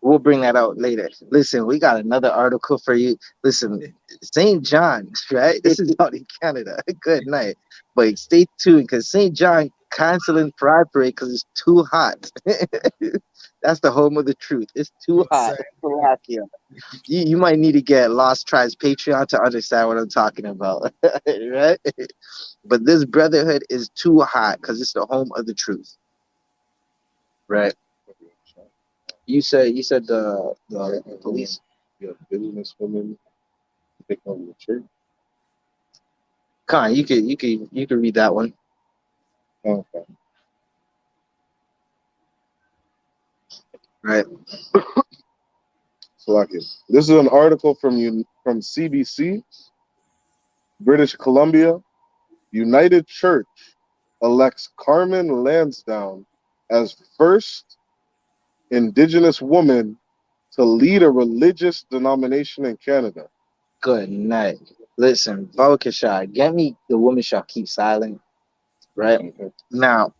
We'll bring that out later. Listen, we got another article for you. Listen, St. John's, right? This is out in Canada. Good night. But stay tuned because St. John canceling Pride Parade because it's too hot. That's the home of the truth. It's too hot. You might need to get Lost Tribes Patreon to understand what I'm talking about. Right? But this brotherhood is too hot because it's the home of the truth. Right. You said the police. Yeah, businesswomen take over the church. Khan, you could read that one. Okay. Right. So this is an article from CBC, British Columbia. United Church elects Carmen Lansdowne as first Indigenous woman to lead a religious denomination in Canada. Good night. Listen, Vokashai, get me the woman shall keep silent. Right. Okay. Now,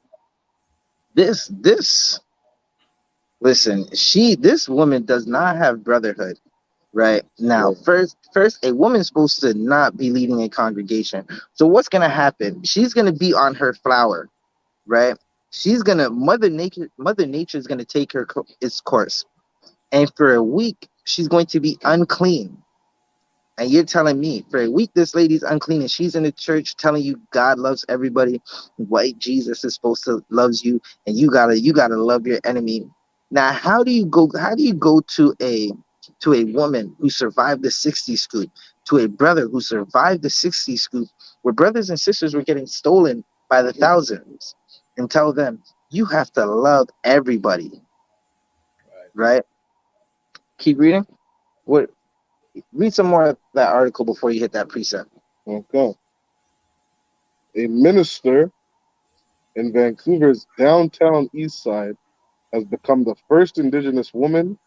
this listen, this woman does not have brotherhood. Right. Now, first, a woman's supposed to not be leading a congregation. So what's gonna happen? She's gonna be on her flower, right? She's gonna Mother Nature is gonna take its course. And for a week, she's going to be unclean. And you're telling me for a week this lady's unclean and she's in the church telling you God loves everybody, white Jesus is supposed to loves you, and you gotta love your enemy. Now, how do you go to a woman who survived the 60s scoop, to a brother who survived the 60s scoop, where brothers and sisters were getting stolen by the thousands, and tell them you have to love everybody? Right? Keep reading. Read some more of that article before you hit that precept. Okay. A minister in Vancouver's downtown east side has become the first Indigenous woman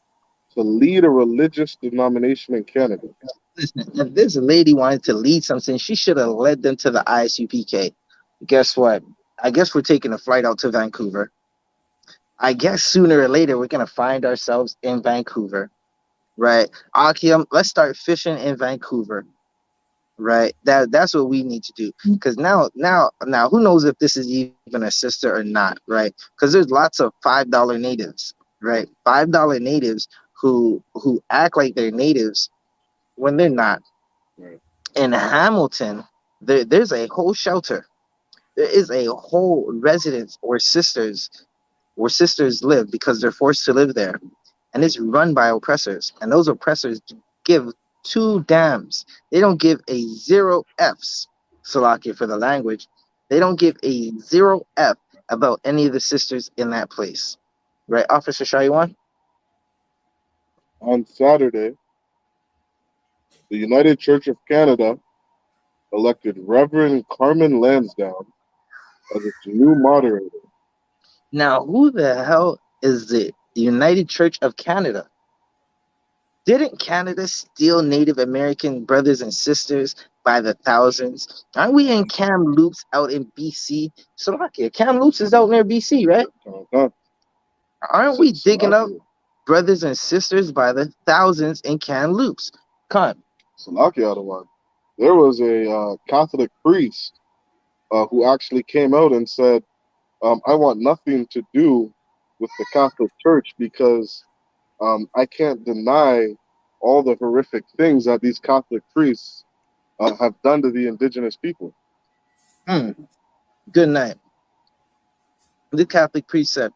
to lead a religious denomination in Canada. Listen, if this lady wanted to lead something, she should have led them to the I.S.U.P.K. Guess what? I guess we're taking a flight out to Vancouver. I guess sooner or later we're gonna find ourselves in Vancouver. Right. Akim, let's start fishing in Vancouver. right? That's what we need to do. Because now, who knows if this is even a sister or not, right? Because there's lots of $5 natives, right? $5 natives who act like they're natives when they're not. Right. In Hamilton, there's a whole shelter. There is a whole residence where sisters live because they're forced to live there, and it's run by oppressors. And those oppressors give two dams. They don't give a zero F's, Salakia for the language. They don't give a zero F about any of the sisters in that place. Right, Officer Shaywan? On Saturday, the United Church of Canada elected Reverend Carmen Lansdowne as its new moderator. Now, who the hell is the United Church of Canada? Didn't Canada steal Native American brothers and sisters by the thousands? Aren't we in Kamloops out in BC? Slovakia. Kamloops is out near BC, right? Aren't we digging up brothers and sisters by the thousands in Kamloops? Con. Slovakia, there was a Catholic priest who actually came out and said, I want nothing to do with the Catholic Church because I can't deny all the horrific things that these Catholic priests have done to the indigenous people. Good night. The Catholic priest said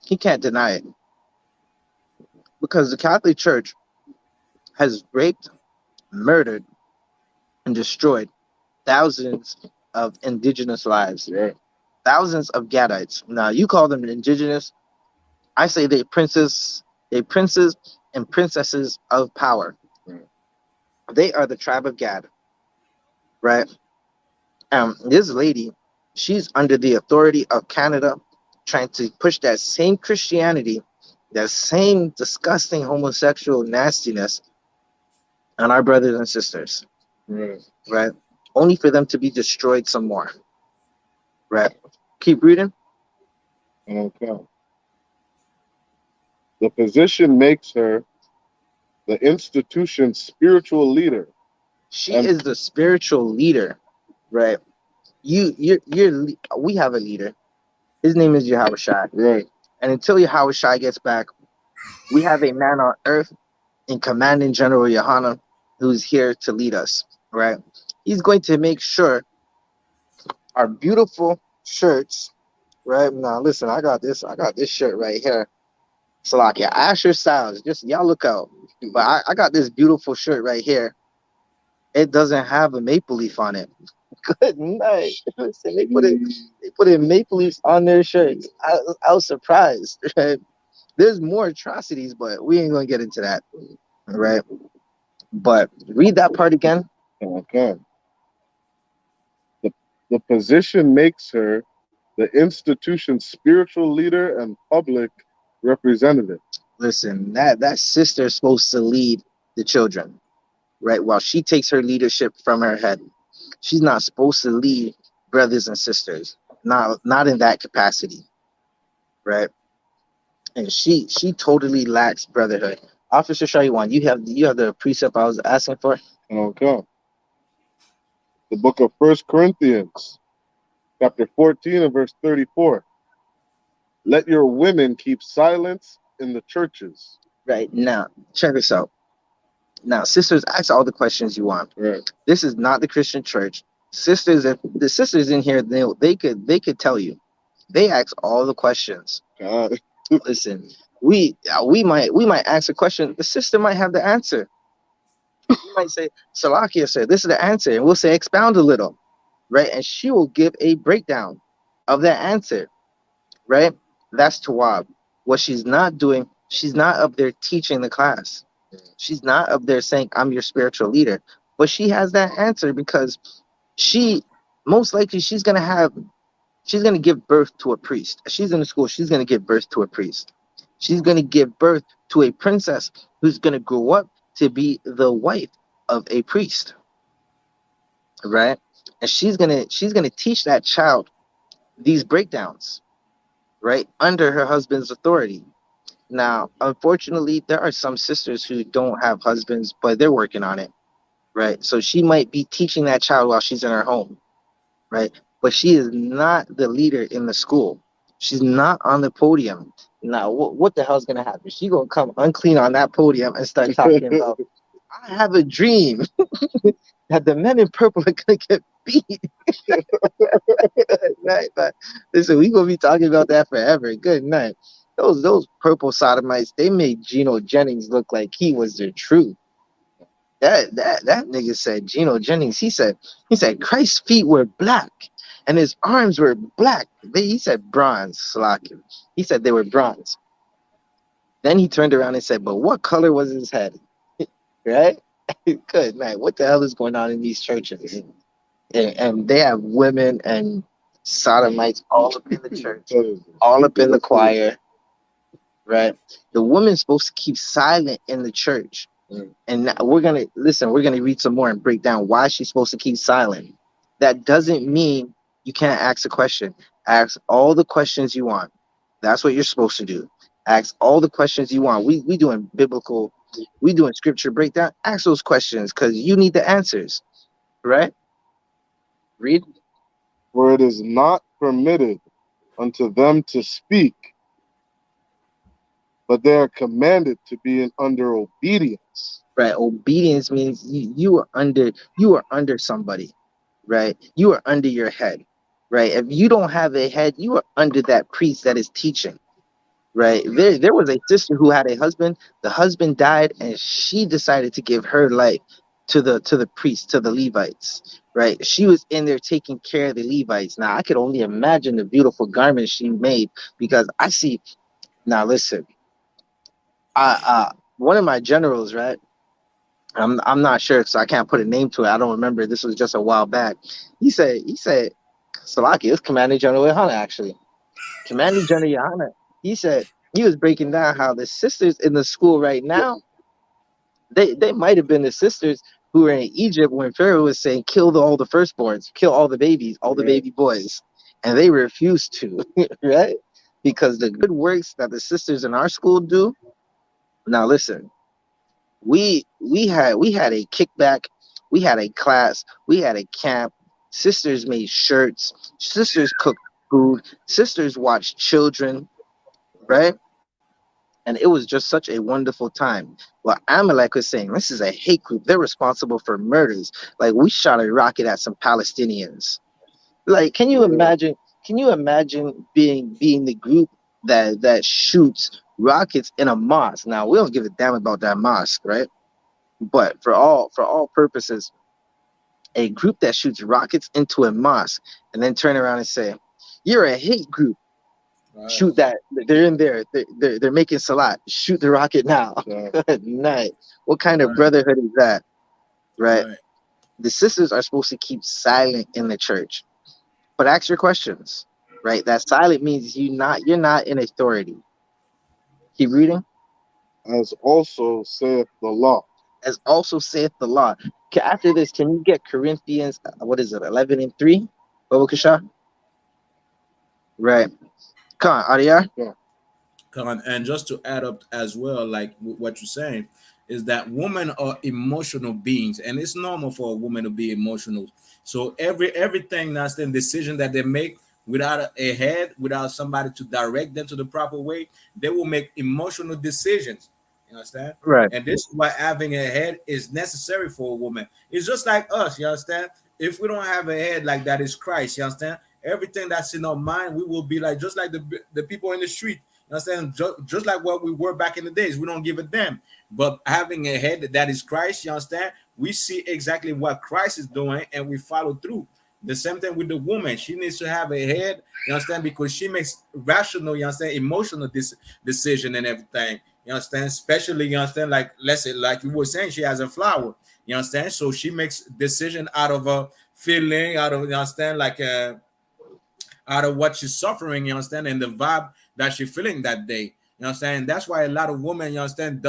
he can't deny it because the Catholic Church has raped, murdered, and destroyed thousands of indigenous lives, right? Thousands of Gadites. Now you call them indigenous. I say they princes and princesses of power. They are the tribe of Gad, right? This lady, she's under the authority of Canada, trying to push that same Christianity, that same disgusting homosexual nastiness on our brothers and sisters, right? Only for them to be destroyed some more, right? Keep reading. Okay. The position makes her the institution's spiritual leader. She is the spiritual leader, right? We have a leader. His name is Yahawashi, Right. And until Yahawashi gets back, we have a man on earth in Commanding General YAHANNA who's here to lead us, right? He's going to make sure our beautiful shirts, right? Now listen, I got this shirt right here. Salakia, Asher Styles, just y'all look out. But I got this beautiful shirt right here. It doesn't have a maple leaf on it. Good night. Listen, they put in maple leaves on their shirts. I was surprised. Right? There's more atrocities, but we ain't gonna get into that, right? But read that part again. Okay. The position makes her the institution's spiritual leader and public representative. Listen, that sister is supposed to lead the children, right? While she takes her leadership from her head, she's not supposed to lead brothers and sisters, not in that capacity, right? And she totally lacks brotherhood. Officer Shaiwan, you have the precept I was asking for. Okay. The book of 1 Corinthians, chapter 14 and verse 34. Let your women keep silence in the churches. Right now, check this out. Now, sisters, ask all the questions you want. Right. This is not the Christian church. Sisters, if the sisters in here, they could tell you. They ask all the questions. God. Listen, we might ask a question. The sister might have the answer. You might say, Salakia said, this is the answer. And we'll say, expound a little, right? And she will give a breakdown of that answer, right? That's Tawab. What she's not doing, she's not up there teaching the class. She's not up there saying, I'm your spiritual leader. But she has that answer because she, most likely, she's going to give birth to a priest. She's in the school, she's going to give birth to a priest. She's going to give birth to a princess who's going to grow up to be the wife of a priest, right? And she's going to teach that child these breakdowns, right? Under her husband's authority. Now, unfortunately, there are some sisters who don't have husbands, but they're working on it, right? So she might be teaching that child while she's in her home, right? But she is not the leader in the school. She's not on the podium. Now, what the hell's gonna happen? She gonna come unclean on that podium and start talking about, I have a dream that the men in purple are gonna get beat. Right, but listen, we gonna be talking about that forever. Good night. Those purple sodomites, they made Geno Jennings look like he was the truth. That nigga said, Geno Jennings, he said Christ's feet were black and his arms were black. He said bronze, Slakim. He said they were bronze. Then he turned around and said, but what color was his head? Right? Good night. What the hell is going on in these churches? And they have women and sodomites all up in the church, all up in the choir, right? The woman's supposed to keep silent in the church. And we're gonna read some more and break down why she's supposed to keep silent. That doesn't mean you can't ask a question. Ask all the questions you want. That's what you're supposed to do. Ask all the questions you want. We doing scripture breakdown. Ask those questions because you need the answers, right? Read. For it is not permitted unto them to speak, but they are commanded to be under obedience. Right. Obedience means you are under somebody, right? You are under your head, right? If you don't have a head, you are under that priest that is teaching, right? There was a sister who had a husband. The husband died, and she decided to give her life to the priest, to the Levites, right? She was in there taking care of the Levites. Now I could only imagine the beautiful garments she made because I see. Now listen, one of my generals, right? I'm not sure, so I can't put a name to it. I don't remember. This was just a while back. He said, Salaki, it was Commander General YAHANNA, actually. Commander General YAHANNA, he said, he was breaking down how the sisters in the school right now, they might have been the sisters who were in Egypt when Pharaoh was saying, kill all the firstborns, kill all the babies, all the baby boys. And they refused to, right? Because the good works that the sisters in our school do, now listen, we had a kickback, we had a class, we had a camp. Sisters made shirts, sisters cooked food, sisters watched children, right? And it was just such a wonderful time. Well, Amalek was saying this is a hate group, they're responsible for murders. Like, we shot a rocket at some Palestinians. Like, can you imagine being the group that shoots rockets in a mosque? Now, we don't give a damn about that mosque, right? But for all purposes, a group that shoots rockets into a mosque and then turn around and say, "You're a hate group." Right. Shoot that! They're in there. They're making salat. Shoot the rocket now. Yeah. Good night. What kind of brotherhood is that? Right? The sisters are supposed to keep silent in the church, but ask your questions. Right? That silent means you're not in authority. Keep reading. As also saith the law. As also saith the law. After this, can you get Corinthians, 11:3? Babakasha? Right. Come on, Arya. Yeah. Come on, and just to add up as well, like what you're saying, is that women are emotional beings, and it's normal for a woman to be emotional. So everything that's the decision that they make without a head, without somebody to direct them to the proper way, they will make emotional decisions. You understand? Right. And this is why having a head is necessary for a woman. It's just like us, you understand? If we don't have a head like that is Christ, you understand? Everything that's in our mind, we will be like just like the people in the street. You understand? Just like what we were back in the days. We don't give a damn. But having a head that is Christ, you understand? We see exactly what Christ is doing and we follow through. The same thing with the woman. She needs to have a head, you understand, because she makes rational, you understand, emotional decision and everything. You understand? Especially, you understand, like let's say, like you were saying, she has a flower. You understand? So she makes decision out of a feeling, out of, you understand, like out of what she's suffering, you understand, and the vibe that she's feeling that day. You understand? That's why a lot of women, you understand,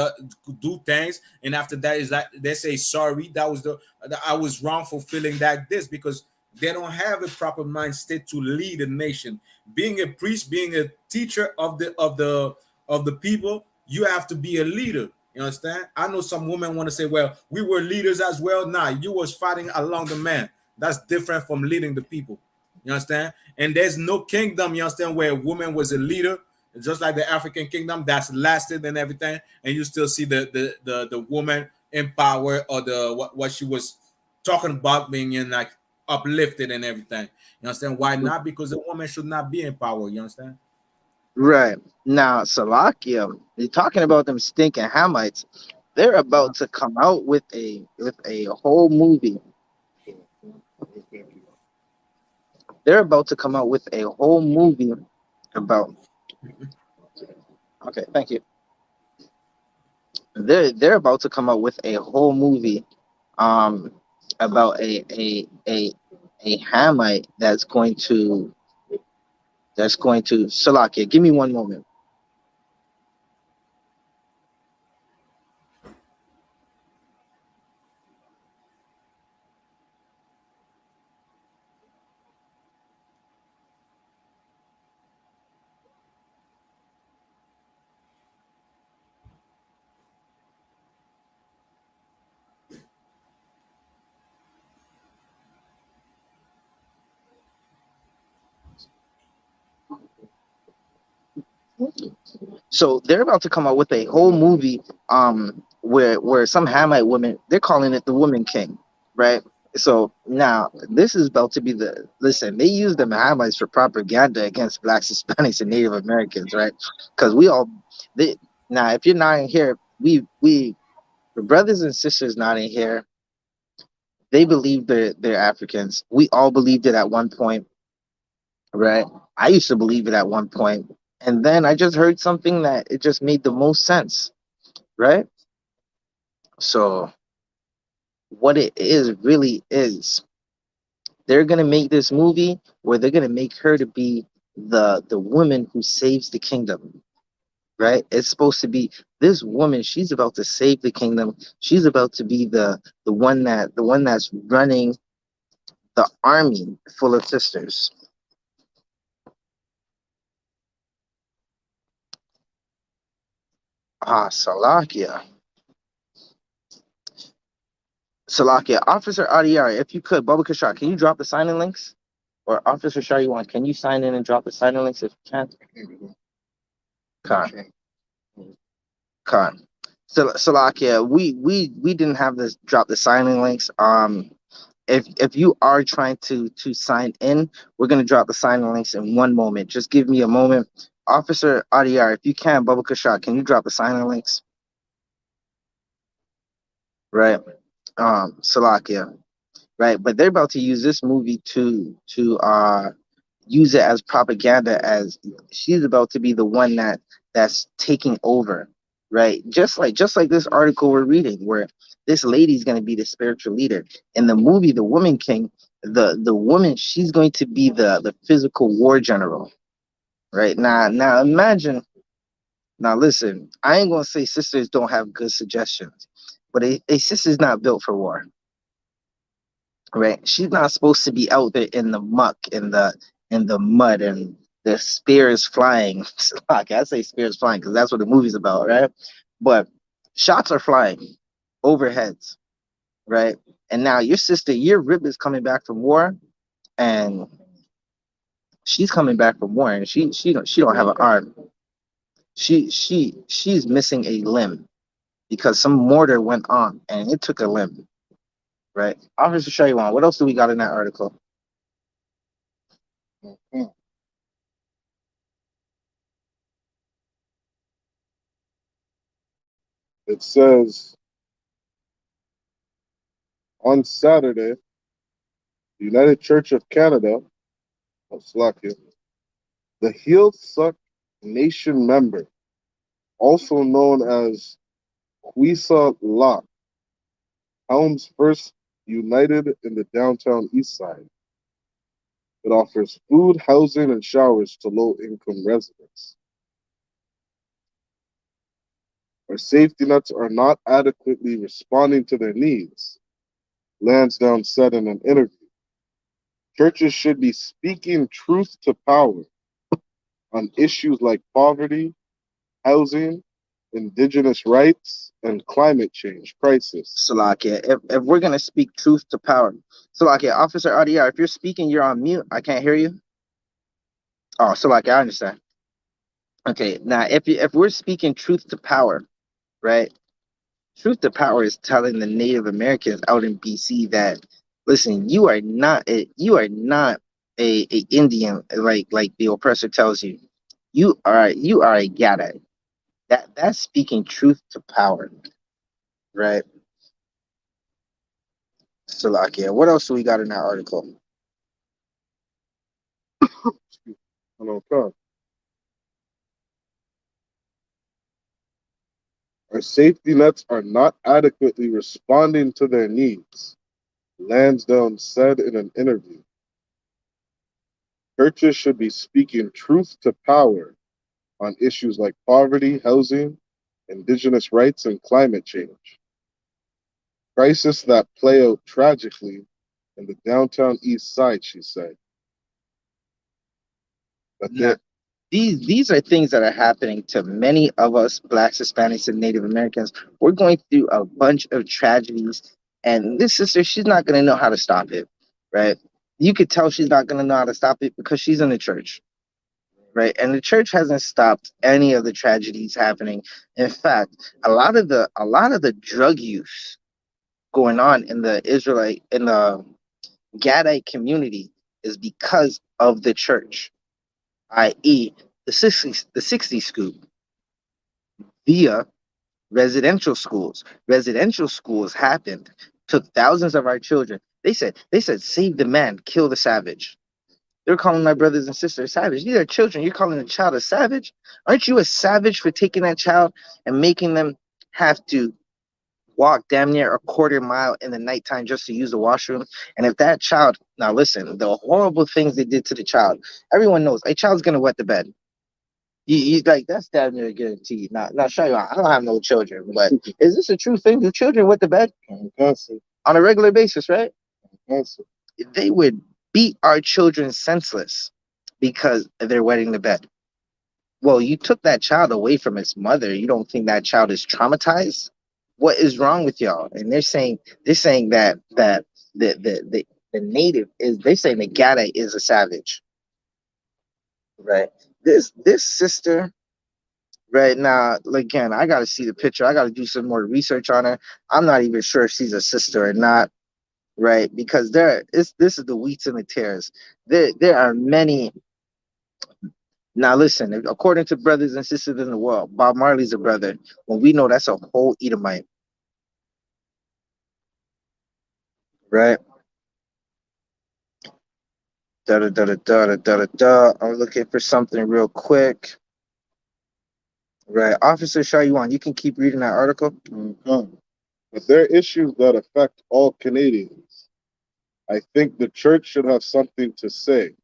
do things, and after that is that they say sorry. I was wrong for feeling like this because they don't have a proper mind state to lead a nation. Being a priest, being a teacher of the people, you have to be a leader. You understand? I know some women want to say, well, we were leaders as well. Nah, you was fighting along the man. That's different from leading the people. You understand? And there's no kingdom, you understand, where a woman was a leader, just like the African kingdom that's lasted and everything, and you still see the woman in power, or the what she was talking about being in, like, uplifted and everything. You understand? Why not? Because a woman should not be in power. You understand? Right. Now, Salakia, you're talking about them stinking Hamites. They're about to come out with a whole movie. They're about to come out with a whole movie about. Okay, thank you. They're about to come out with a whole movie, um, about a Hamite that's going to Salakia. Give me one moment. So they're about to come out with a whole movie, where some Hamite women, they're calling it the Woman King, right? So now this is about to be listen. They use the Hamites for propaganda against Blacks, Hispanics, and Native Americans, right? Because they now, if you're not in here, we the brothers and sisters not in here, they believe they're Africans. We all believed it at one point, right? I used to believe it at one point, and then I just heard something that it just made the most sense, right? So what it is really is, they're gonna make this movie where they're gonna make her to be the woman who saves the kingdom, right? It's supposed to be this woman. She's about to save the kingdom. She's about to be the one that's running the army full of sisters. Salakia. Salakia. Officer Adiar, if you could, Baba Kashar, can you drop the signing links? Or Officer Shariwan, can you sign in and drop the signing links if you can? Khan. Khan. So Salakia, we didn't have this drop the signing links. If you are trying to sign in, we're gonna drop the signing links in one moment. Just give me a moment. Officer Adiar, if you can, Baba Kashar, can you drop the signing links? Right. Salakia. Right, but they're about to use this movie to use it as propaganda, as she's about to be the one that's taking over, right? Just like this article we're reading, where this lady's going to be the spiritual leader in the movie, the Woman King. The woman, she's going to be the physical war general, right? Now imagine. Now listen, I ain't gonna say sisters don't have good suggestions, but a sister's not built for war, right? She's not supposed to be out there in the muck, in the mud, and the spears flying. Okay, I say spears flying because that's what the movie's about, right? But shots are flying overheads, right? And now your sister, your rib is coming back from war, and she's coming back from war, and she don't have an arm. She's missing a limb because some mortar went on and it took a limb, right? Officer Shaywan, what else do we got in that article? It says on Saturday, the United Church of Canada, of Slovakia, the I.S.U.P.K nation member, also known as I.S.U.P, Helms First United in the downtown east side. It offers food, housing, and showers to low-income residents. Our safety nets are not adequately responding to their needs, Lansdowne said in an interview. Churches should be speaking truth to power on issues like poverty, housing, indigenous rights, and climate change crisis. Salakia, if we're gonna speak truth to power, Salakia, Officer RDR, if you're speaking, you're on mute. I can't hear you. Oh, Salakia, I understand. Okay, now if we're speaking truth to power, right? Truth to power is telling the Native Americans out in BC that, listen, you are not a Indian like the oppressor tells you. You are a Gada. That's speaking truth to power, right? Salakia. What else do we got in that article? Hello, God. Our safety nets are not adequately responding to their needs, Lansdowne said in an interview. Churches should be speaking truth to power on issues like poverty, housing, indigenous rights, and climate change. Crises that play out tragically in the downtown east side, she said. But Now, these are things that are happening to many of us, Blacks, Hispanics, and Native Americans. We're going through a bunch of tragedies, and this sister, she's not going to know how to stop it, right? You could tell she's not going to know how to stop it because she's in the church, right? And the church hasn't stopped any of the tragedies happening. In fact, a lot of the drug use going on in the Gadite community is because of the church, i.e., the 60 scoop via residential schools. Residential schools happened, took thousands of our children. They said, save the man, kill the savage. They're calling my brothers and sisters savage. These are children. You're calling a child a savage? Aren't you a savage for taking that child and making them have to walk damn near a quarter mile in the nighttime just to use the washroom? And if that child, now listen, the horrible things they did to the child, everyone knows a child's gonna wet the bed. You like that's damn near guaranteed. Now, show you, I don't have no children, but is this a true thing? Do children wet the bed on a regular basis, right? They would beat our children senseless because they're wetting the bed. Well, you took that child away from its mother. You don't think that child is traumatized? What is wrong with y'all? And they're saying that the native is, they're saying the Gada is a savage, right? This sister right now, again, I gotta see the picture. I gotta do some more research on her. I'm not even sure if she's a sister or not, right? Because this is the wheats and the tares. There are many. Now listen, according to brothers and sisters in the world, Bob Marley's a brother. When we know that's a whole Edomite, right? Da da da da da da da da. I'm looking for something real quick. Right, Officer Shayuan, you can keep reading that article. But there are issues that affect all Canadians. I think the church should have something to say.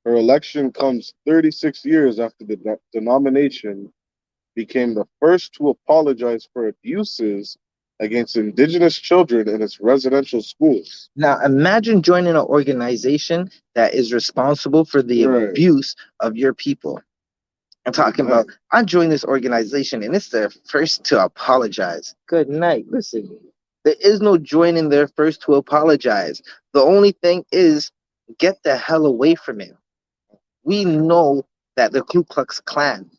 Her election comes 36 years after the denomination became the first to apologize for abuses against indigenous children in its residential schools. Now, imagine joining an organization that is responsible for the abuse of your people. I'm talking about, I joined this organization and it's their first to apologize. Good night. Listen, there is no joining their first to apologize. The only thing is get the hell away from it. We know that the Ku Klux Klan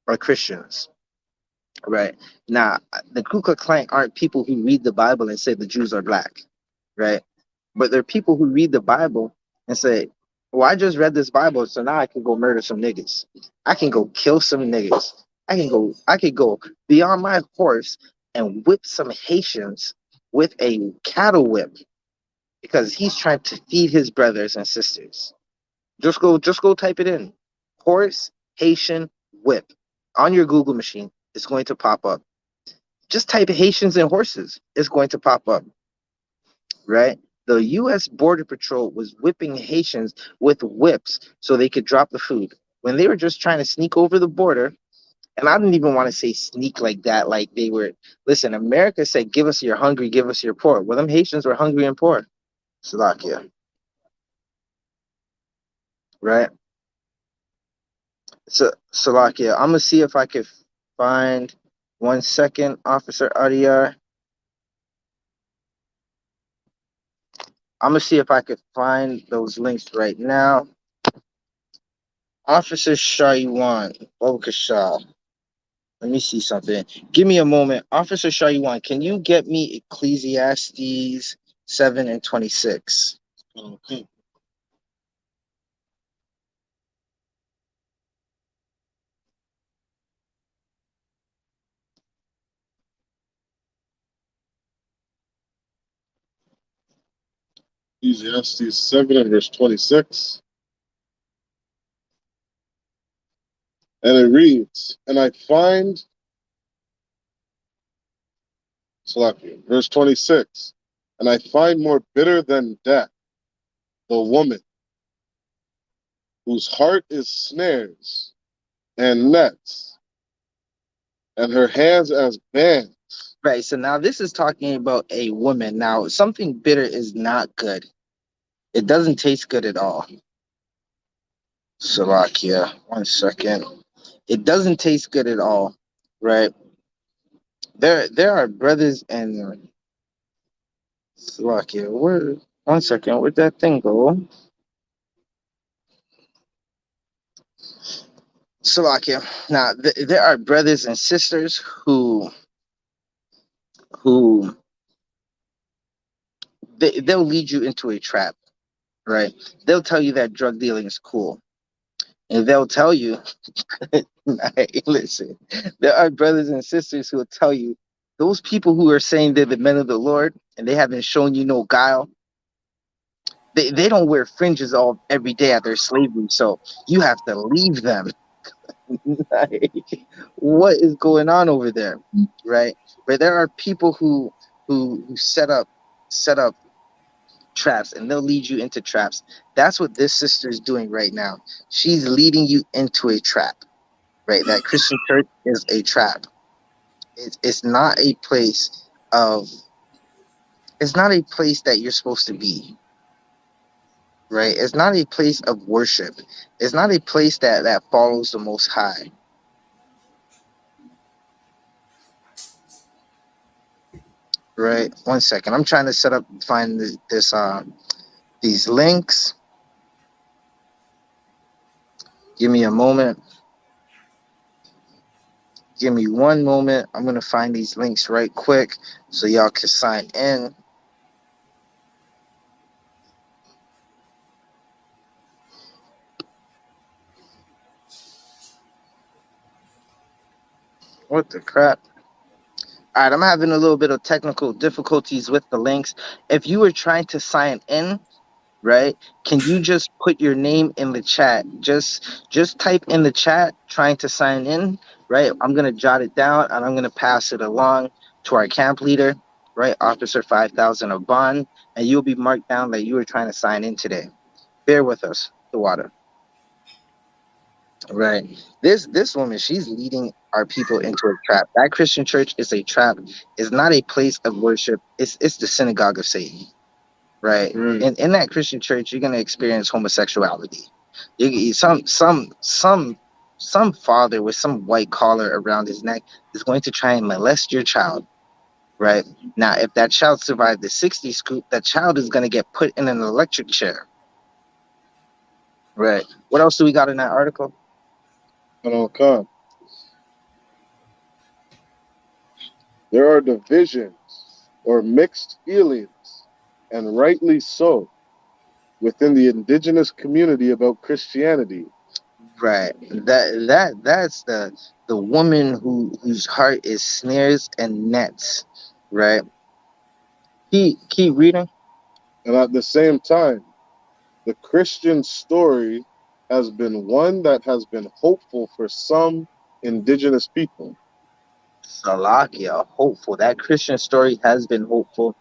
are Christians, right? Now, the Ku Klux Klan aren't people who read the Bible and say the Jews are black, right? But they're people who read the Bible and say, well, I just read this Bible, so now I can go murder some niggas. I can go kill some niggas. I could go beyond my horse and whip some Haitians with a cattle whip because he's trying to feed his brothers and sisters. Just go type it in. Horse Haitian whip on your Google machine. It's going to pop up. Just type Haitians and horses. It's going to pop up. Right? The U.S. Border Patrol was whipping Haitians with whips so they could drop the food. When they were just trying to sneak over the border, and I didn't even want to say sneak like that, like they were, listen, America said, give us your hungry, give us your poor. Well, them Haitians were hungry and poor. Slovakia. Right? So Salakia, I'm gonna see if I can find 1 second, Officer Adiyar. I'm gonna see if I could find those links right now. Officer Shaiwan, Shah. Let me see something. Give me a moment. Officer Shaiwan, can you get me Ecclesiastes 7 and 26? Okay. Ecclesiastes 7 and verse 26. And it reads, and I find, Salakia, verse 26, and I find more bitter than death the woman whose heart is snares and nets, and her hands as bands. Right. So now this is talking about a woman. Now, something bitter is not good. It doesn't taste good at all. Salakia, 1 second. It doesn't taste good at all, right? There are brothers and Salakia. Where? 1 second. Where'd that thing go? Salakia. Now there are brothers and sisters who they'll lead you into a trap, right? They'll tell you that drug dealing is cool, and they'll tell you, hey, listen, there are brothers and sisters who will tell you those people who are saying they're the men of the Lord and they haven't shown you no guile. They don't wear fringes all every day at their slavery, so you have to leave them. Like, what is going on over there, right? But there are people who set up traps, and they'll lead you into traps. That's what this sister is doing right now. She's leading you into a trap, right? That Christian church is a trap. It's not a place of. It's not a place that you're supposed to be, right? It's not a place of worship. It's not a place that follows the Most High. Right. 1 second. I'm trying to find these links. Give me a moment. Give me 1 moment. I'm gonna find these links right quick so y'all can sign in. What the crap? All right, I'm having a little bit of technical difficulties with the links. If you were trying to sign in, right, can you just put your name in the chat? Just type in the chat trying to sign in, right? I'm gonna jot it down and I'm gonna pass it along to our camp leader, right, Officer 5000 of Bond, and you'll be marked down that you were trying to sign in today. Bear with us, the water. Right. This woman, she's leading our people into a trap. That Christian church is a trap. It's not a place of worship. It's the synagogue of Satan. Right. In that Christian church, you're gonna experience homosexuality. Some father with some white collar around his neck is going to try and molest your child. Right. Now, if that child survived the 60 scoop, that child is gonna get put in an electric chair. Right. What else do we got in that article? Okay. There are divisions or mixed feelings, and rightly so, within the indigenous community about Christianity. Right. That's the woman whose heart is snares and nets. Right. Keep reading. And at the same time, the Christian story has been one that has been hopeful for some indigenous people. Salakia, hopeful. That Christian story has been hopeful.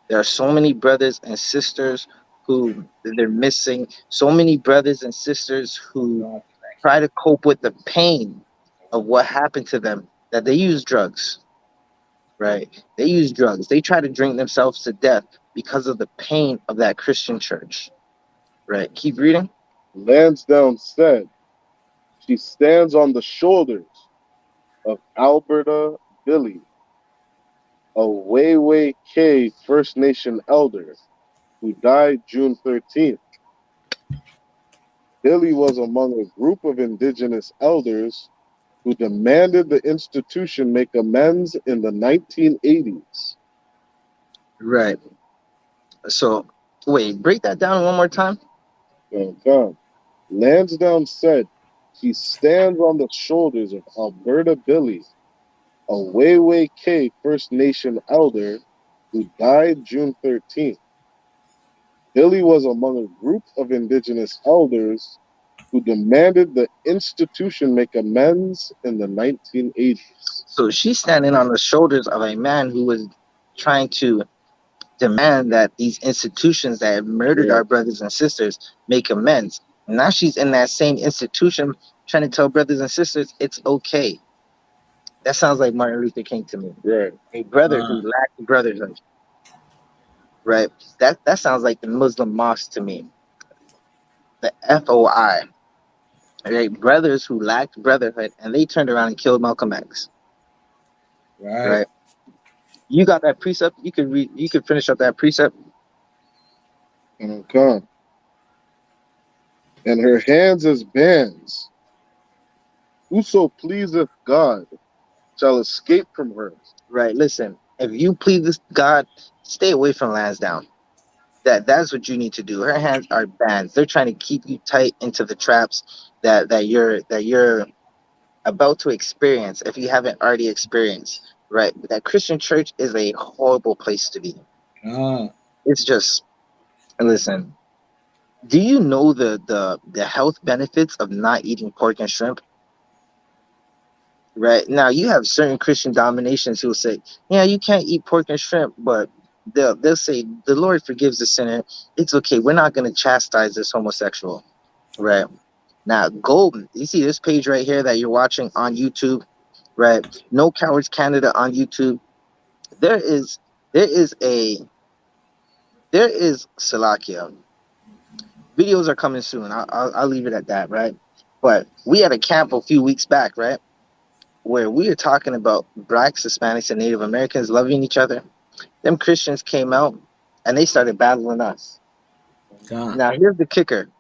There are so many brothers and sisters who they're missing. So many brothers and sisters who try to cope with the pain of what happened to them, that they use drugs. Right. They use drugs. They try to drink themselves to death because of the pain of that Christian church. Right. Keep reading. Lansdowne said, She stands on the shoulders of Alberta Billy, a YAHANNA First Nation elder who died June 13th. Billy was among a group of indigenous elders who demanded the institution make amends in the 1980s. Right. So, wait, break that down one more time. Lansdowne said she stands on the shoulders of Alberta Billy, a YAHANNA First Nation elder who died June 13th. Billy was among a group of indigenous elders who demanded the institution make amends in the 1980s. So she's standing on the shoulders of a man who was trying to demand that these institutions that have murdered our brothers and sisters make amends. Now she's in that same institution trying to tell brothers and sisters it's okay. That sounds like Martin Luther King to me. Right. A brother who lacked brotherhood. Right. That sounds like the Muslim mosque to me. The FOI. Right. Brothers who lacked brotherhood and they turned around and killed Malcolm X. Right. You got that precept? You could read. You could finish up that precept. Okay. And her hands as bands. Whoso pleaseth God shall escape from her. Right. Listen, if you please this God, stay away from Lansdowne. That's what you need to do. Her hands are bands. They're trying to keep you tight into the traps that you're about to experience if you haven't already experienced. Right. That Christian church is a horrible place to be. It's just, listen. Do you know the health benefits of not eating pork and shrimp? Right now, you have certain Christian dominations who will say, "Yeah, you can't eat pork and shrimp," but they'll say, "The Lord forgives the sinner. It's okay. We're not going to chastise this homosexual." Right now, Golden. You see this page right here that you're watching on YouTube, right? No Cowards Canada on YouTube. There is Salakia. Videos are coming soon. I'll leave it at that, right? But we had a camp a few weeks back, right, where we were talking about Blacks, Hispanics, and Native Americans loving each other. Them Christians came out and they started battling us. Now here's the kicker.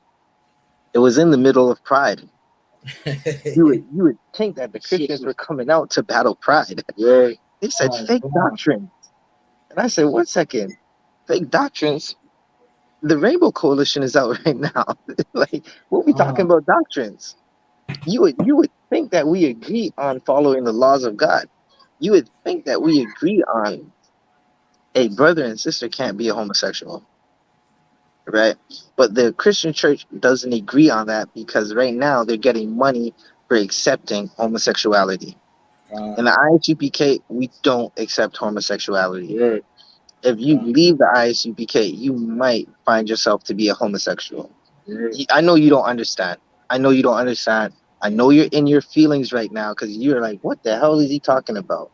It was in the middle of Pride. You would think that the Christians were coming out to battle Pride. They said fake doctrines. And I said, 1 second, fake doctrines? The Rainbow Coalition is out right now. Like, what are we talking about doctrines? You would think that we agree on following the laws of God. You would think that we agree on a brother and sister can't be a homosexual, right? But the Christian church doesn't agree on that because right now they're getting money for accepting homosexuality. In the I.S.U.P.K, we don't accept homosexuality. Right? If you leave the I.S.U.P.K, you might find yourself to be a homosexual. I know you don't understand. I know you're in your feelings right now because you're like, what the hell is he talking about?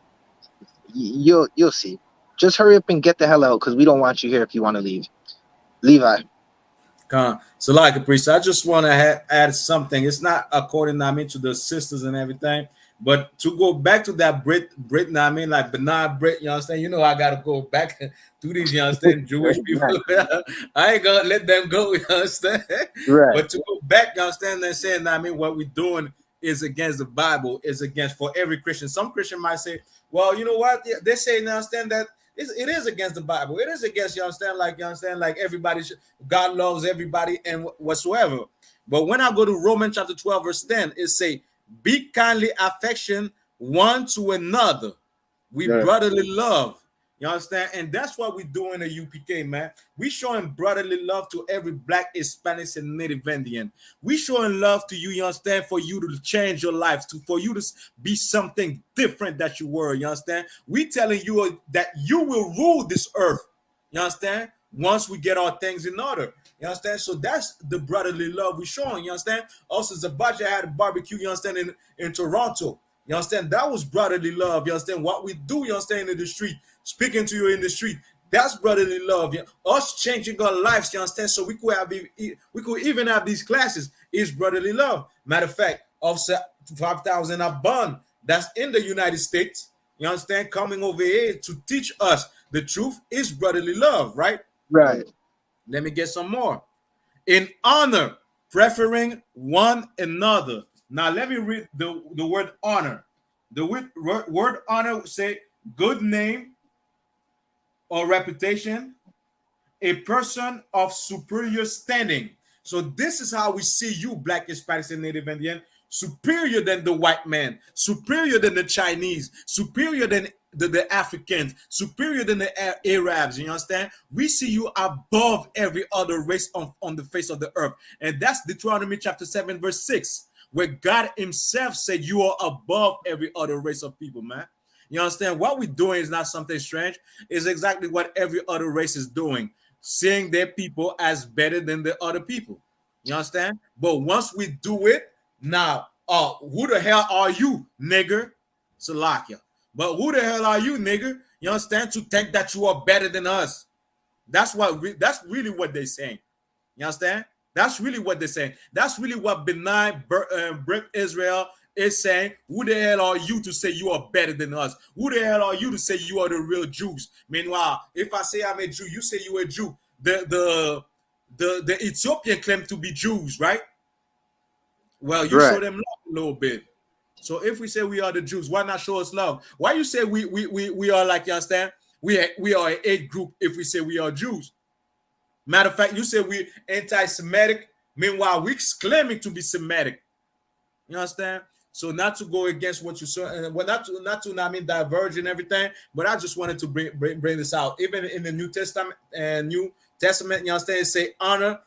You'll see. Just hurry up and get the hell out because we don't want you here if you want to leave. Levi. So like a priest, I just want to add something. It's not according, to the sisters and everything, but to go back to that Brit, like Bernard Brit, you understand? You know, I got to go back to these, you understand, Jewish people. I ain't going to let them go, you understand? Right. But to go back, you understand, and saying, what we're doing is against the Bible, is against for every Christian. Some Christian might say, well, you know what? They say, you understand that it is against the Bible. It is against, you understand, like everybody, God loves everybody and whatsoever. But when I go to Romans chapter 12, verse 10, it say, be kindly affection one to another. We brotherly love. You understand? And that's what we do in the UPK, man. We showing brotherly love to every Black, Hispanic, and Native Indian. We showing love to you, you understand, for you to change your life, for you to be something different that you were, you understand? We telling you that you will rule this earth, you understand? Once we get our things in order, you understand? So that's the brotherly love we showing, you understand? Also, Zabaja had a barbecue, you understand, in Toronto. You understand? That was brotherly love. You understand? What we do, you understand, in the street, speaking to you in the street, that's brotherly love. Us changing our lives, you understand? So we could even have these classes is brotherly love. Matter of fact, of 5,000 are born. That's in the United States. You understand? Coming over here to teach us the truth is brotherly love, right? Right. Let me get some more. In honor, preferring one another. Now let me read the word honor. The word honor say good name or reputation, a person of superior standing. So this is how we see you, Black, Hispanics, and Native Indian, superior than the white man, superior than the Chinese, superior than the Africans, superior than the Arabs. You understand? We see you above every other race on the face of the earth. And that's Deuteronomy chapter 7, verse 6, where God himself said you are above every other race of people, man. You understand? What we're doing is not something strange. It's exactly what every other race is doing, seeing their people as better than the other people. You understand? But once we do it, now, who the hell are you, nigger? Salakia. But who the hell are you, nigger? You understand? To think that you are better than us. That's that's really what they're saying. You understand? That's really what they're saying. That's really what benign Brick Israel is saying. Who the hell are you to say you are better than us? Who the hell are you to say you are the real Jews? Meanwhile, if I say I'm a Jew, you say you're a Jew. The Ethiopian claim to be Jews, right? Well, you show Right. them love a little bit. So if we say we are the Jews, why not show us love? Why you say we are, like, you understand? We are an age group if we say we are Jews. Matter of fact, you say we anti-Semitic. Meanwhile, we're claiming to be Semitic. You understand? So not to go against what you saw, well, not to I mean diverge and everything, but I just wanted to bring this out. Even in the New Testament you understand, it say honor,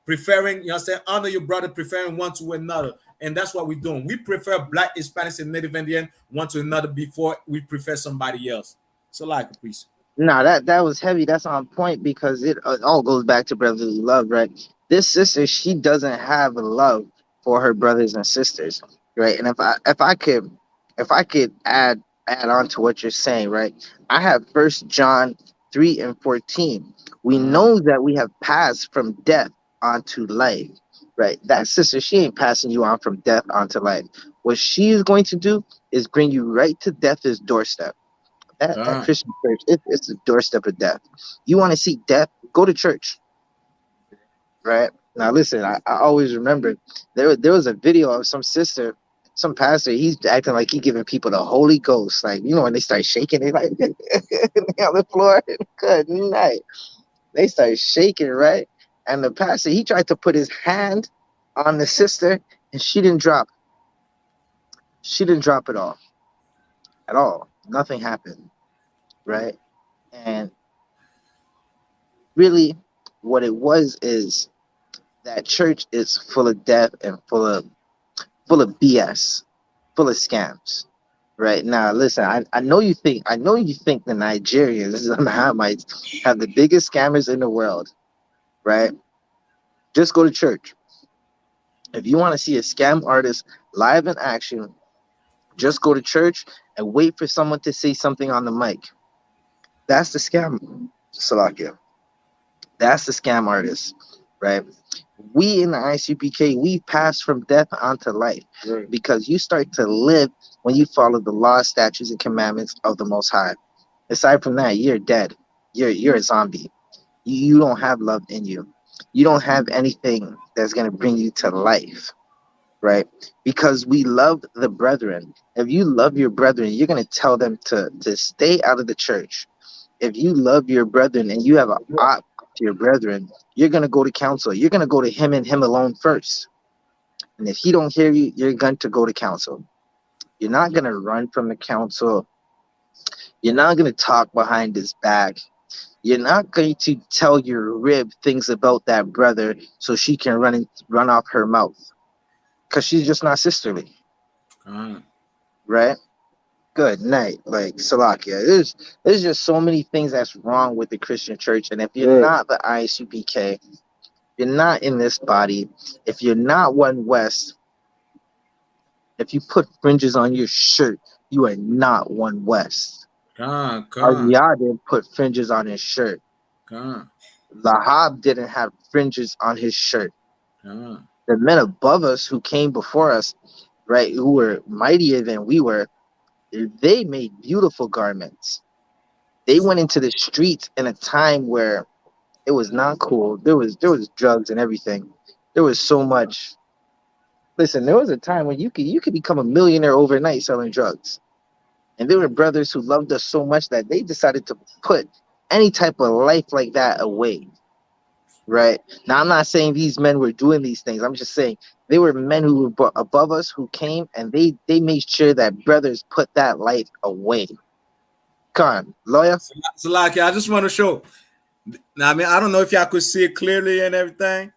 preferring, you understand, honor your brother, preferring one to another. And that's what we're doing. We prefer Black, Hispanics, and Native Indian one to another before we prefer somebody else. So, like a priest. No, that was heavy. That's on point because it all goes back to brotherly love, right? This sister, she doesn't have love for her brothers and sisters, right? And if I could add on to what you're saying, right? I have First John 3:14. We know that we have passed from death onto life, right? That sister, she ain't passing you on from death onto life. What she is going to do is bring you right to death's doorstep. That God. Christian church, it's the doorstep of death. You want to see death? Go to church, right? Now, listen, I always remember there was a video of some sister, some pastor. He's acting like he giving people the Holy Ghost. Like, you know, when they start shaking, they like on the floor. Good night. They start shaking, right? And the pastor, he tried to put his hand on the sister, and she didn't drop. She didn't drop at all. Nothing happened, right? And really what it was is that church is full of death and full of BS, full of scams. Right now, listen, I know you think the Nigerians, the Mahamites, have the biggest scammers in the world, right? Just go to church. If you want to see a scam artist live in action, just go to church and wait for someone to say something on the mic. That's the scam, Salakia. That's the scam artist, right? We in the I.S.U.P.K, we pass from death onto life, Right. because you start to live when you follow the laws, statutes, and commandments of the Most High. Aside from that, you're dead. You're a zombie. You don't have love in you. You don't have anything that's gonna bring you to life, right? Because we love the brethren. If you love your brethren, you're gonna tell them to stay out of the church. If you love your brethren and you have an op to your brethren, you're gonna go to counsel. You're gonna go to him and him alone first. And if he don't hear you, you're going to go to counsel. You're not gonna run from the counsel. You're not gonna talk behind his back. You're not going to tell your rib things about that brother so she can run off her mouth, because she's just not sisterly, God. right? Good night, like Salakia. There's just so many things that's wrong with the Christian church, and if you're not the I.S.U.P.K, you're not in this body. If you're not One West, if you put fringes on your shirt, you are not One West. God. Ariyah didn't put fringes on his shirt. God. Lahab didn't have fringes on his shirt. God. The men above us who came before us, right, who were mightier than we were, they made beautiful garments. They went into the streets in a time where it was not cool. There was drugs and everything. There was so much. Listen, there was a time when you could become a millionaire overnight selling drugs. And there were brothers who loved us so much that they decided to put any type of life like that away. Right. Now, I'm not saying these men were doing these things. I'm just saying they were men who were above us who came and they made sure that brothers put that life away. Come on, lawyer. So like, I just want to show. Now, I mean, I don't know if y'all could see it clearly and everything.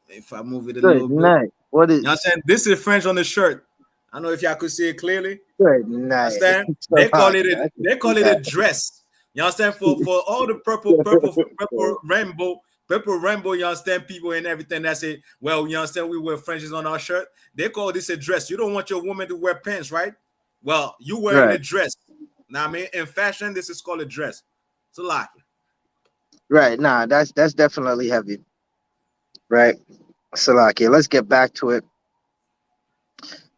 If I move it a Good little bit, night. What you know what I'm is saying? This is French on the shirt. I don't know if y'all could see it clearly. good night? Understand? So hot. I can They see call it a that. dress. You understand? For all the purple rainbow, you understand, people and everything that say, well, you understand, we wear Frenches on our shirt. They call this a dress. You don't want your woman to wear pants, right? Well, you wearing a Right. dress. Now, I mean, in fashion, this is called a dress. It's a lot. Right. Nah, that's definitely heavy. Right. Salaki. Let's get back to it.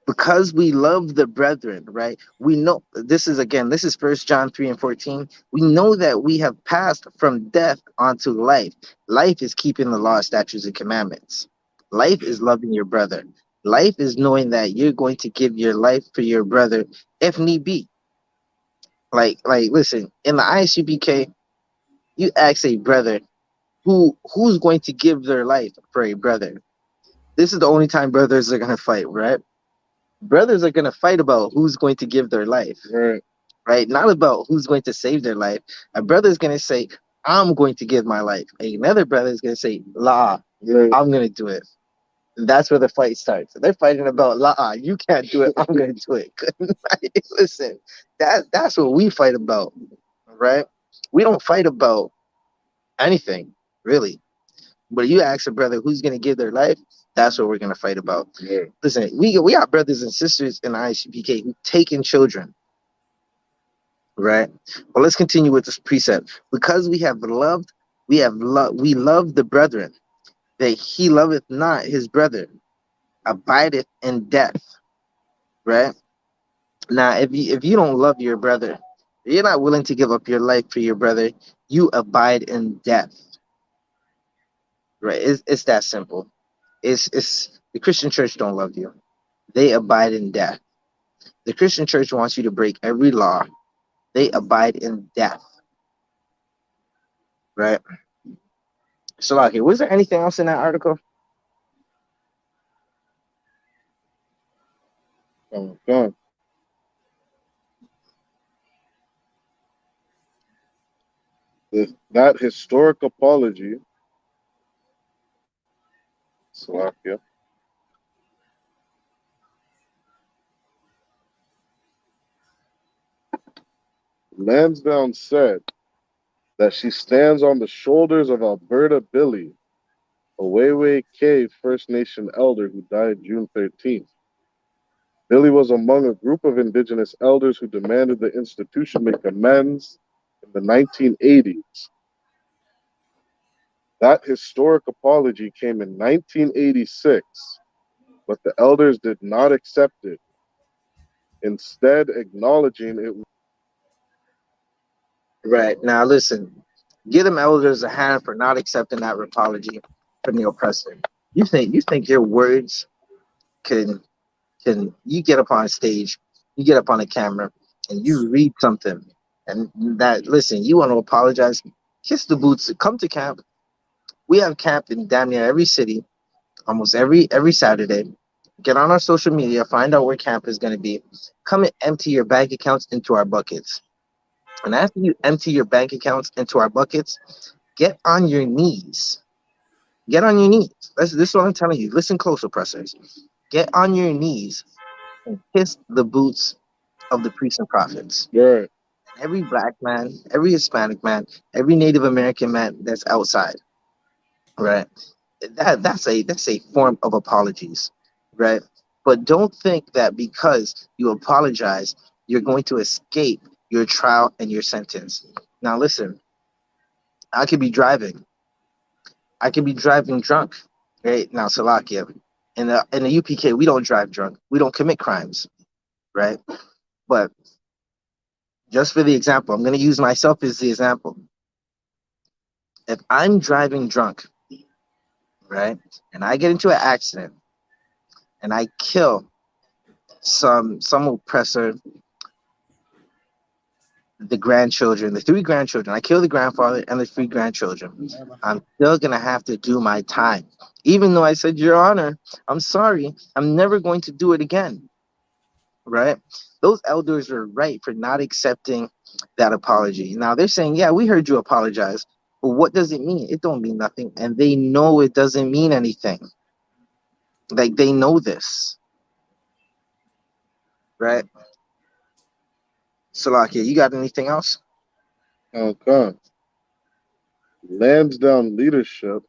Because we love the brethren, right? We know this is First John 3 and 14. We know that we have passed from death onto life. Life is keeping the law, statutes, and commandments. Life is loving your brother. Life is knowing that you're going to give your life for your brother if need be. Listen, in the I.S.U.P.K, you ask a brother who's going to give their life for a brother. This is the only time brothers are gonna fight, right? Brothers are going to fight about who's going to give their life, right? Not about who's going to save their life. A brother is going to say, I'm going to give my life. Another brother is going to say, La, I'm going to do it. And that's where the fight starts. They're fighting about, La, you can't do it. I'm going to do it. Listen, that's what we fight about, right? We don't fight about anything, really. But you ask a brother who's going to give their life, that's what we're going to fight about. Yeah. Listen, we got brothers and sisters in the I.S.U.P.K who take in children, right? Well, let's continue with this precept. Because we love the brethren, that he loveth not his brother, abideth in death, right? Now, if you don't love your brother, you're not willing to give up your life for your brother, you abide in death, right? It's that simple. It's the Christian church don't love you. They abide in death. The Christian church wants you to break every law. They abide in death. Right? So okay, was there anything else in that article? Oh, God. That historic apology, Slovakia, Lansdowne said that she stands on the shoulders of Alberta Billy, a YAHANNA First Nation elder who died June 13th. Billy was among a group of indigenous elders who demanded the institution make amends in the 1980s. That historic apology came in 1986, but the elders did not accept it, instead acknowledging it. Right. Now listen, give them elders a hand for not accepting that apology from the oppressor. You think your words can you get up on stage, you get up on a camera and you read something and that listen, you want to apologize, kiss the boots, come to camp. We have camp in damn near every city, almost every Saturday. Get on our social media, find out where camp is going to be. Come and empty your bank accounts into our buckets. And after you empty your bank accounts into our buckets, get on your knees. Get on your knees. This is what I'm telling you. Listen close, oppressors. Get on your knees and kiss the boots of the priests and prophets. Right. Every black man, every Hispanic man, every Native American man that's outside, right? That's a form of apologies, right? But don't think that because you apologize, you're going to escape your trial and your sentence. Now listen, I could be driving. I could be driving drunk. Right now, Salakia. In the UPK, we don't drive drunk. We don't commit crimes, right? But just for the example, I'm going to use myself as the example. If I'm driving drunk, right, and I get into an accident and I kill some oppressor, the grandchildren, the 3 grandchildren, I kill the grandfather and the 3 grandchildren, I'm still going to have to do my time. Even though I said, Your Honor, I'm sorry, I'm never going to do it again, right? Those elders are right for not accepting that apology. Now they're saying, yeah, we heard you apologize, but what does it mean? It don't mean nothing, and they know it doesn't mean anything. Like, they know this, right? Salakia, you got anything else? Okay. Lansdowne leadership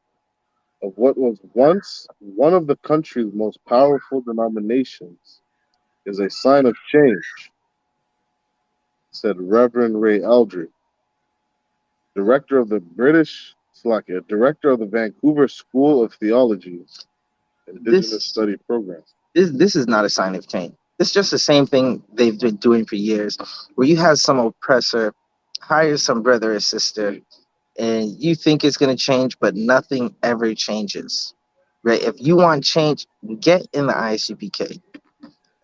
of what was once one of the country's most powerful denominations is a sign of change, said Reverend Ray Eldred, director of the Vancouver School of Theology Indigenous Study Program. This is not a sign of change. It's just the same thing they've been doing for years, where you have some oppressor hire some brother or sister, and you think it's going to change, but nothing ever changes, right? If you want change, get in the I.S.U.P.K.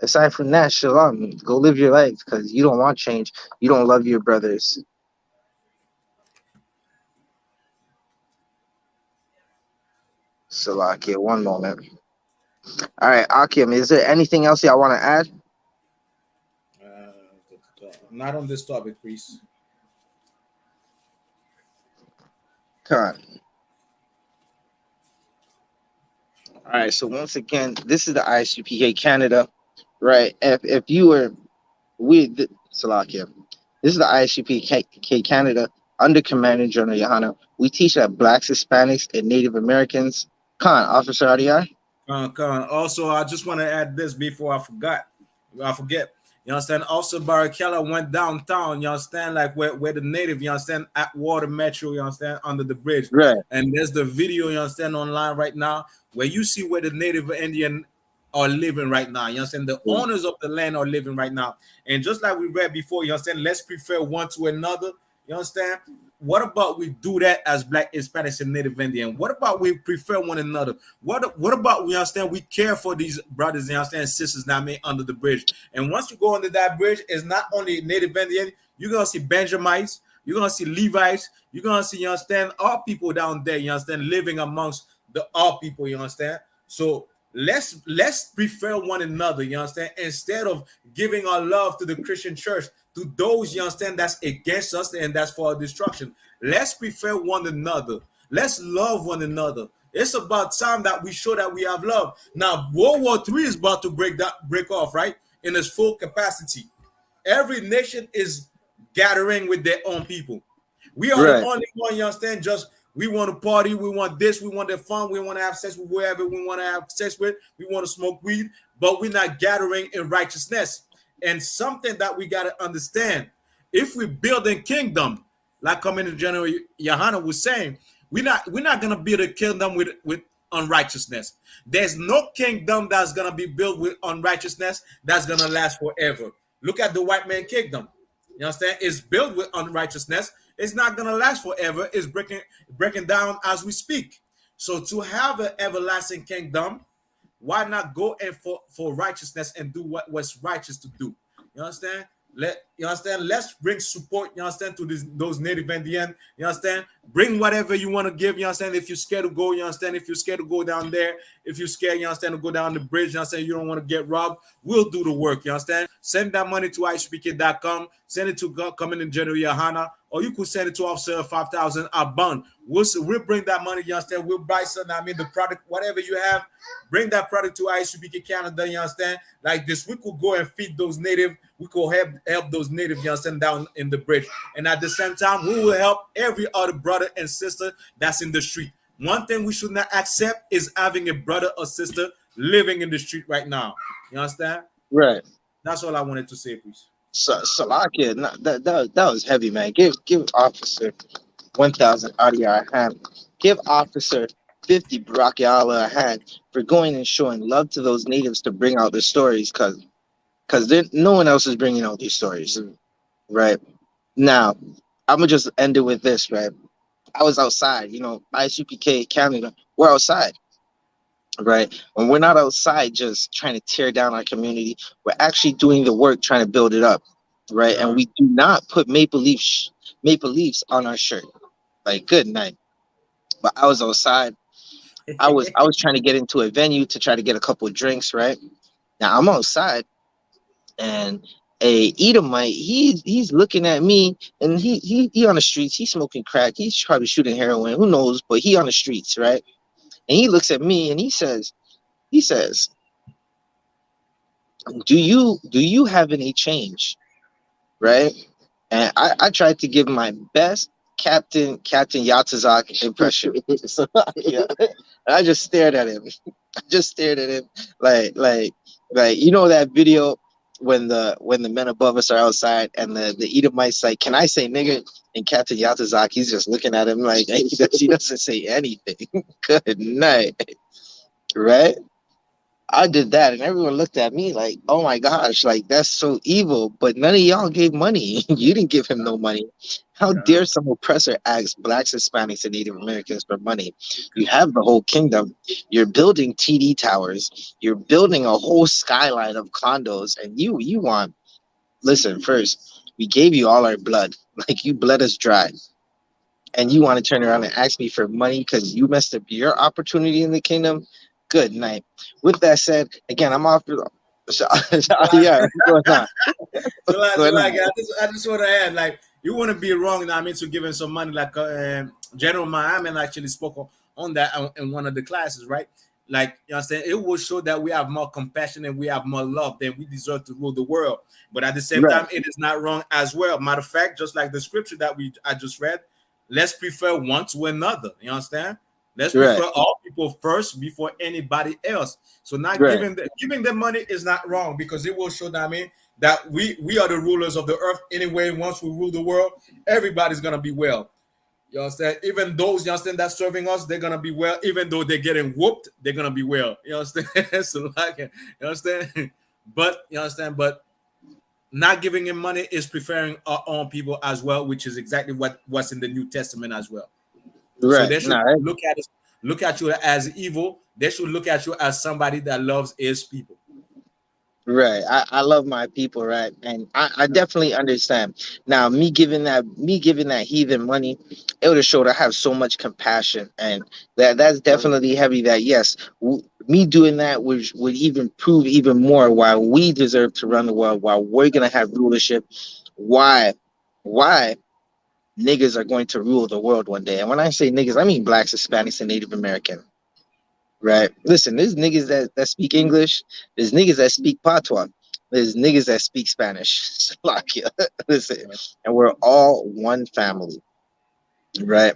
Aside from that, shalom, go live your life, because you don't want change. You don't love your brothers. Salakia, one moment. All right, Akim, is there anything else y'all want to add? Not on this topic, please. Come on. All right, so once again, this is the I.S.U.P.K. Canada, right? If you were Salakia, this is the I.S.U.P.K. Canada under Commander General YAHANNA. We teach that Blacks, Hispanics, and Native Americans. Officer RDR. Also, I just want to add this before I forget. You understand? Also, Barakella went downtown, you understand, like where the native, you understand, at Water Metro, you understand, under the bridge. Right. And there's the video, you understand, online right now, where you see where the Native Indian are living right now. You understand? The owners of the land are living right now. And just like we read before, you understand, let's prefer one to another. You understand? What about we do that as Black, Hispanics, and Native Indian? What about we prefer one another? What about we understand we care for these brothers and understand sisters now made under the bridge? And once you go under that bridge, it's not only Native Indian, you're gonna see Benjamites, you're gonna see Levites, you're gonna see, you understand, all people down there, you understand, living amongst the all people, you understand? So let's prefer one another, you understand, instead of giving our love to the Christian church, to those, you understand, that's against us and that's for our destruction. Let's prefer one another. Let's love one another. It's about time that we show that we have love. Now, World War III is about to break off, right? In its full capacity. Every nation is gathering with their own people. We are the only one, you understand, just we want to party, we want this, we want the fun, we want to have sex with whoever we want to have sex with, we want to smoke weed, but we're not gathering in righteousness. And something that we got to understand, if we build a kingdom, like Commander General YAHANNA was saying, we're not gonna build a kingdom with unrighteousness. There's no kingdom that's gonna be built with unrighteousness that's gonna last forever. Look at the white man kingdom. You understand? It's built with unrighteousness. It's not gonna last forever. It's breaking down as we speak. So to have an everlasting kingdom, why not go in for righteousness and do what's righteous to do? You understand? Let's bring support, you understand, to those Native Indian, you understand? Bring whatever you want to give, you understand? If you're scared to go, you understand? If you're scared to go down there, if you're scared, you understand, to go down the bridge, you understand, you don't want to get robbed, we'll do the work, you understand? Send that money to isupk.com, send it to Commander General YAHANNA, or you could send it to Officer 5000 Abban. We'll bring that money, you understand? We'll buy something, the product, whatever you have, bring that product to I.S.U.P.K. Canada, you understand? Like this, we could go and feed those native, we could help those native, you understand, down in the bridge. And at the same time, we will help every other brother and sister that's in the street. One thing we should not accept is having a brother or sister living in the street right now. You understand? Right. That's all I wanted to say, please. Salakia, that was heavy, man. Give Officer 1,000 RDR hand. Give Officer 50 Barak Ya'Allah had for going and showing love to those natives to bring out the stories, because no one else is bringing out these stories, right? Now, I'm gonna just end it with this, right? I was outside, I.S.U.P.K, Canada, we're outside, right? When we're not outside just trying to tear down our community, we're actually doing the work trying to build it up, right? And we do not put maple leaves on our shirt. Like, good night. But I was outside. I was trying to get into a venue to try to get a couple of drinks, right? Now I'm outside, and a Edomite, he's looking at me, and he on the streets, he's smoking crack, he's probably shooting heroin, who knows, but he on the streets, right? And he looks at me and he says, do you have any change, right? And I tried to give my best Captain Yatzazak impression. So yeah, I just stared at him. I just stared at him like that video when the men above us are outside and the Edomite's like, "Can I say nigga?" And Captain Yatzazak, he's just looking at him like he doesn't say anything. Good night, right? I did that, and everyone looked at me like, "Oh my gosh, like that's so evil." But none of y'all gave money. You didn't give him no money. How dare some oppressor ask blacks, Hispanics, and Native Americans for money? You have the whole kingdom. You're building TD towers. You're building a whole skyline of condos, and you want. Listen, first, we gave you all our blood. Like, you bled us dry. And you want to turn around and ask me for money because you messed up your opportunity in the kingdom? Good night. With that said, again, I'm off. Yeah, what's going on? I just want to add, like, you want to be wrong. I mean, to giving some money, like General Muhammad actually spoke on that in one of the classes, right? Like, you understand, it will show that we have more compassion and we have more love than we deserve to rule the world. But at the same time, it is not wrong as well. Matter of fact, just like the scripture that I just read, let's prefer one to another. You understand? Let's prefer all people first before anybody else. So not giving them money is not wrong, because it will show that, I mean, that we are the rulers of the earth anyway. Once we rule the world, everybody's gonna be well. You understand? Even those, you understand, that's serving us, they're gonna be well. Even though they're getting whooped, they're gonna be well. You understand? So like, you understand? But you understand? But not giving him money is preferring our own people as well, which is exactly what's in the New Testament as well. So they should look at you as evil. They should look at you as somebody that loves his people. Right. I love my people, right? And I definitely understand. Now, me giving that heathen money, it would have showed I have so much compassion, and that's definitely heavy. That yes, me doing that would even prove even more why we deserve to run the world, why we're gonna have rulership, why niggas are going to rule the world one day. And when I say niggas, I mean blacks, Hispanics, and Native American. Right. Listen, there's niggas that speak English. There's niggas that speak Patois. There's niggas that speak Spanish. Listen, and we're all one family. Right.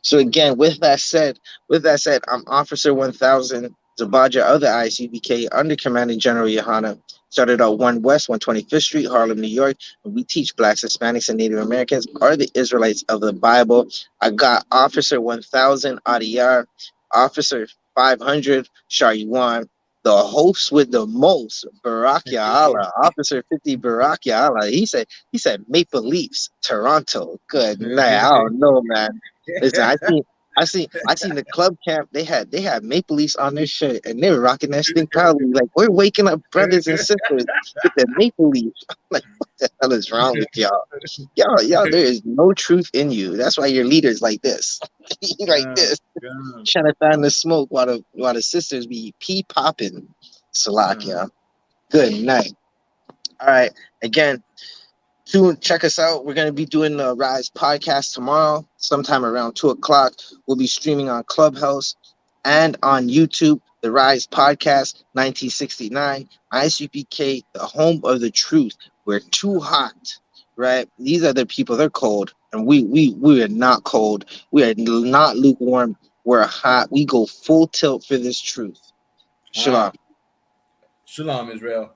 So again, with that said, I'm Officer 1000 Zabaja of the I.S.U.P.K, under Commanding General YAHANNA. Started out 1 West, 125th Street, Harlem, New York. And we teach blacks, Hispanics, and Native Americans are the Israelites of the Bible. I got Officer 1000 Adiyar, Officer 500 Shariwan, the host with the most, Barak Ya'Allah, Officer 50 Barak Ya'Allah. He said Maple Leafs, Toronto. Good night. I don't know, man. Listen, I seen the club camp. They had Maple Leafs on their shirt, and they were rocking that thing proudly. Like, we're waking up brothers and sisters with the Maple Leafs. I'm like, what the hell is wrong with y'all? Y'all, there is no truth in you. That's why your leaders like this, like this, trying to find the smoke while the sisters be pee popping. Salakia. Good night. All right. Again, check us out. We're going to be doing the Rise podcast tomorrow, sometime around 2:00. We'll be streaming on Clubhouse and on YouTube. The Rise podcast, 1969. I.S.U.P.K, the home of the truth. We're too hot, right? These other people, they're cold, and we are not cold. We are not lukewarm. We're hot. We go full tilt for this truth. Shalom. Shalom, Israel.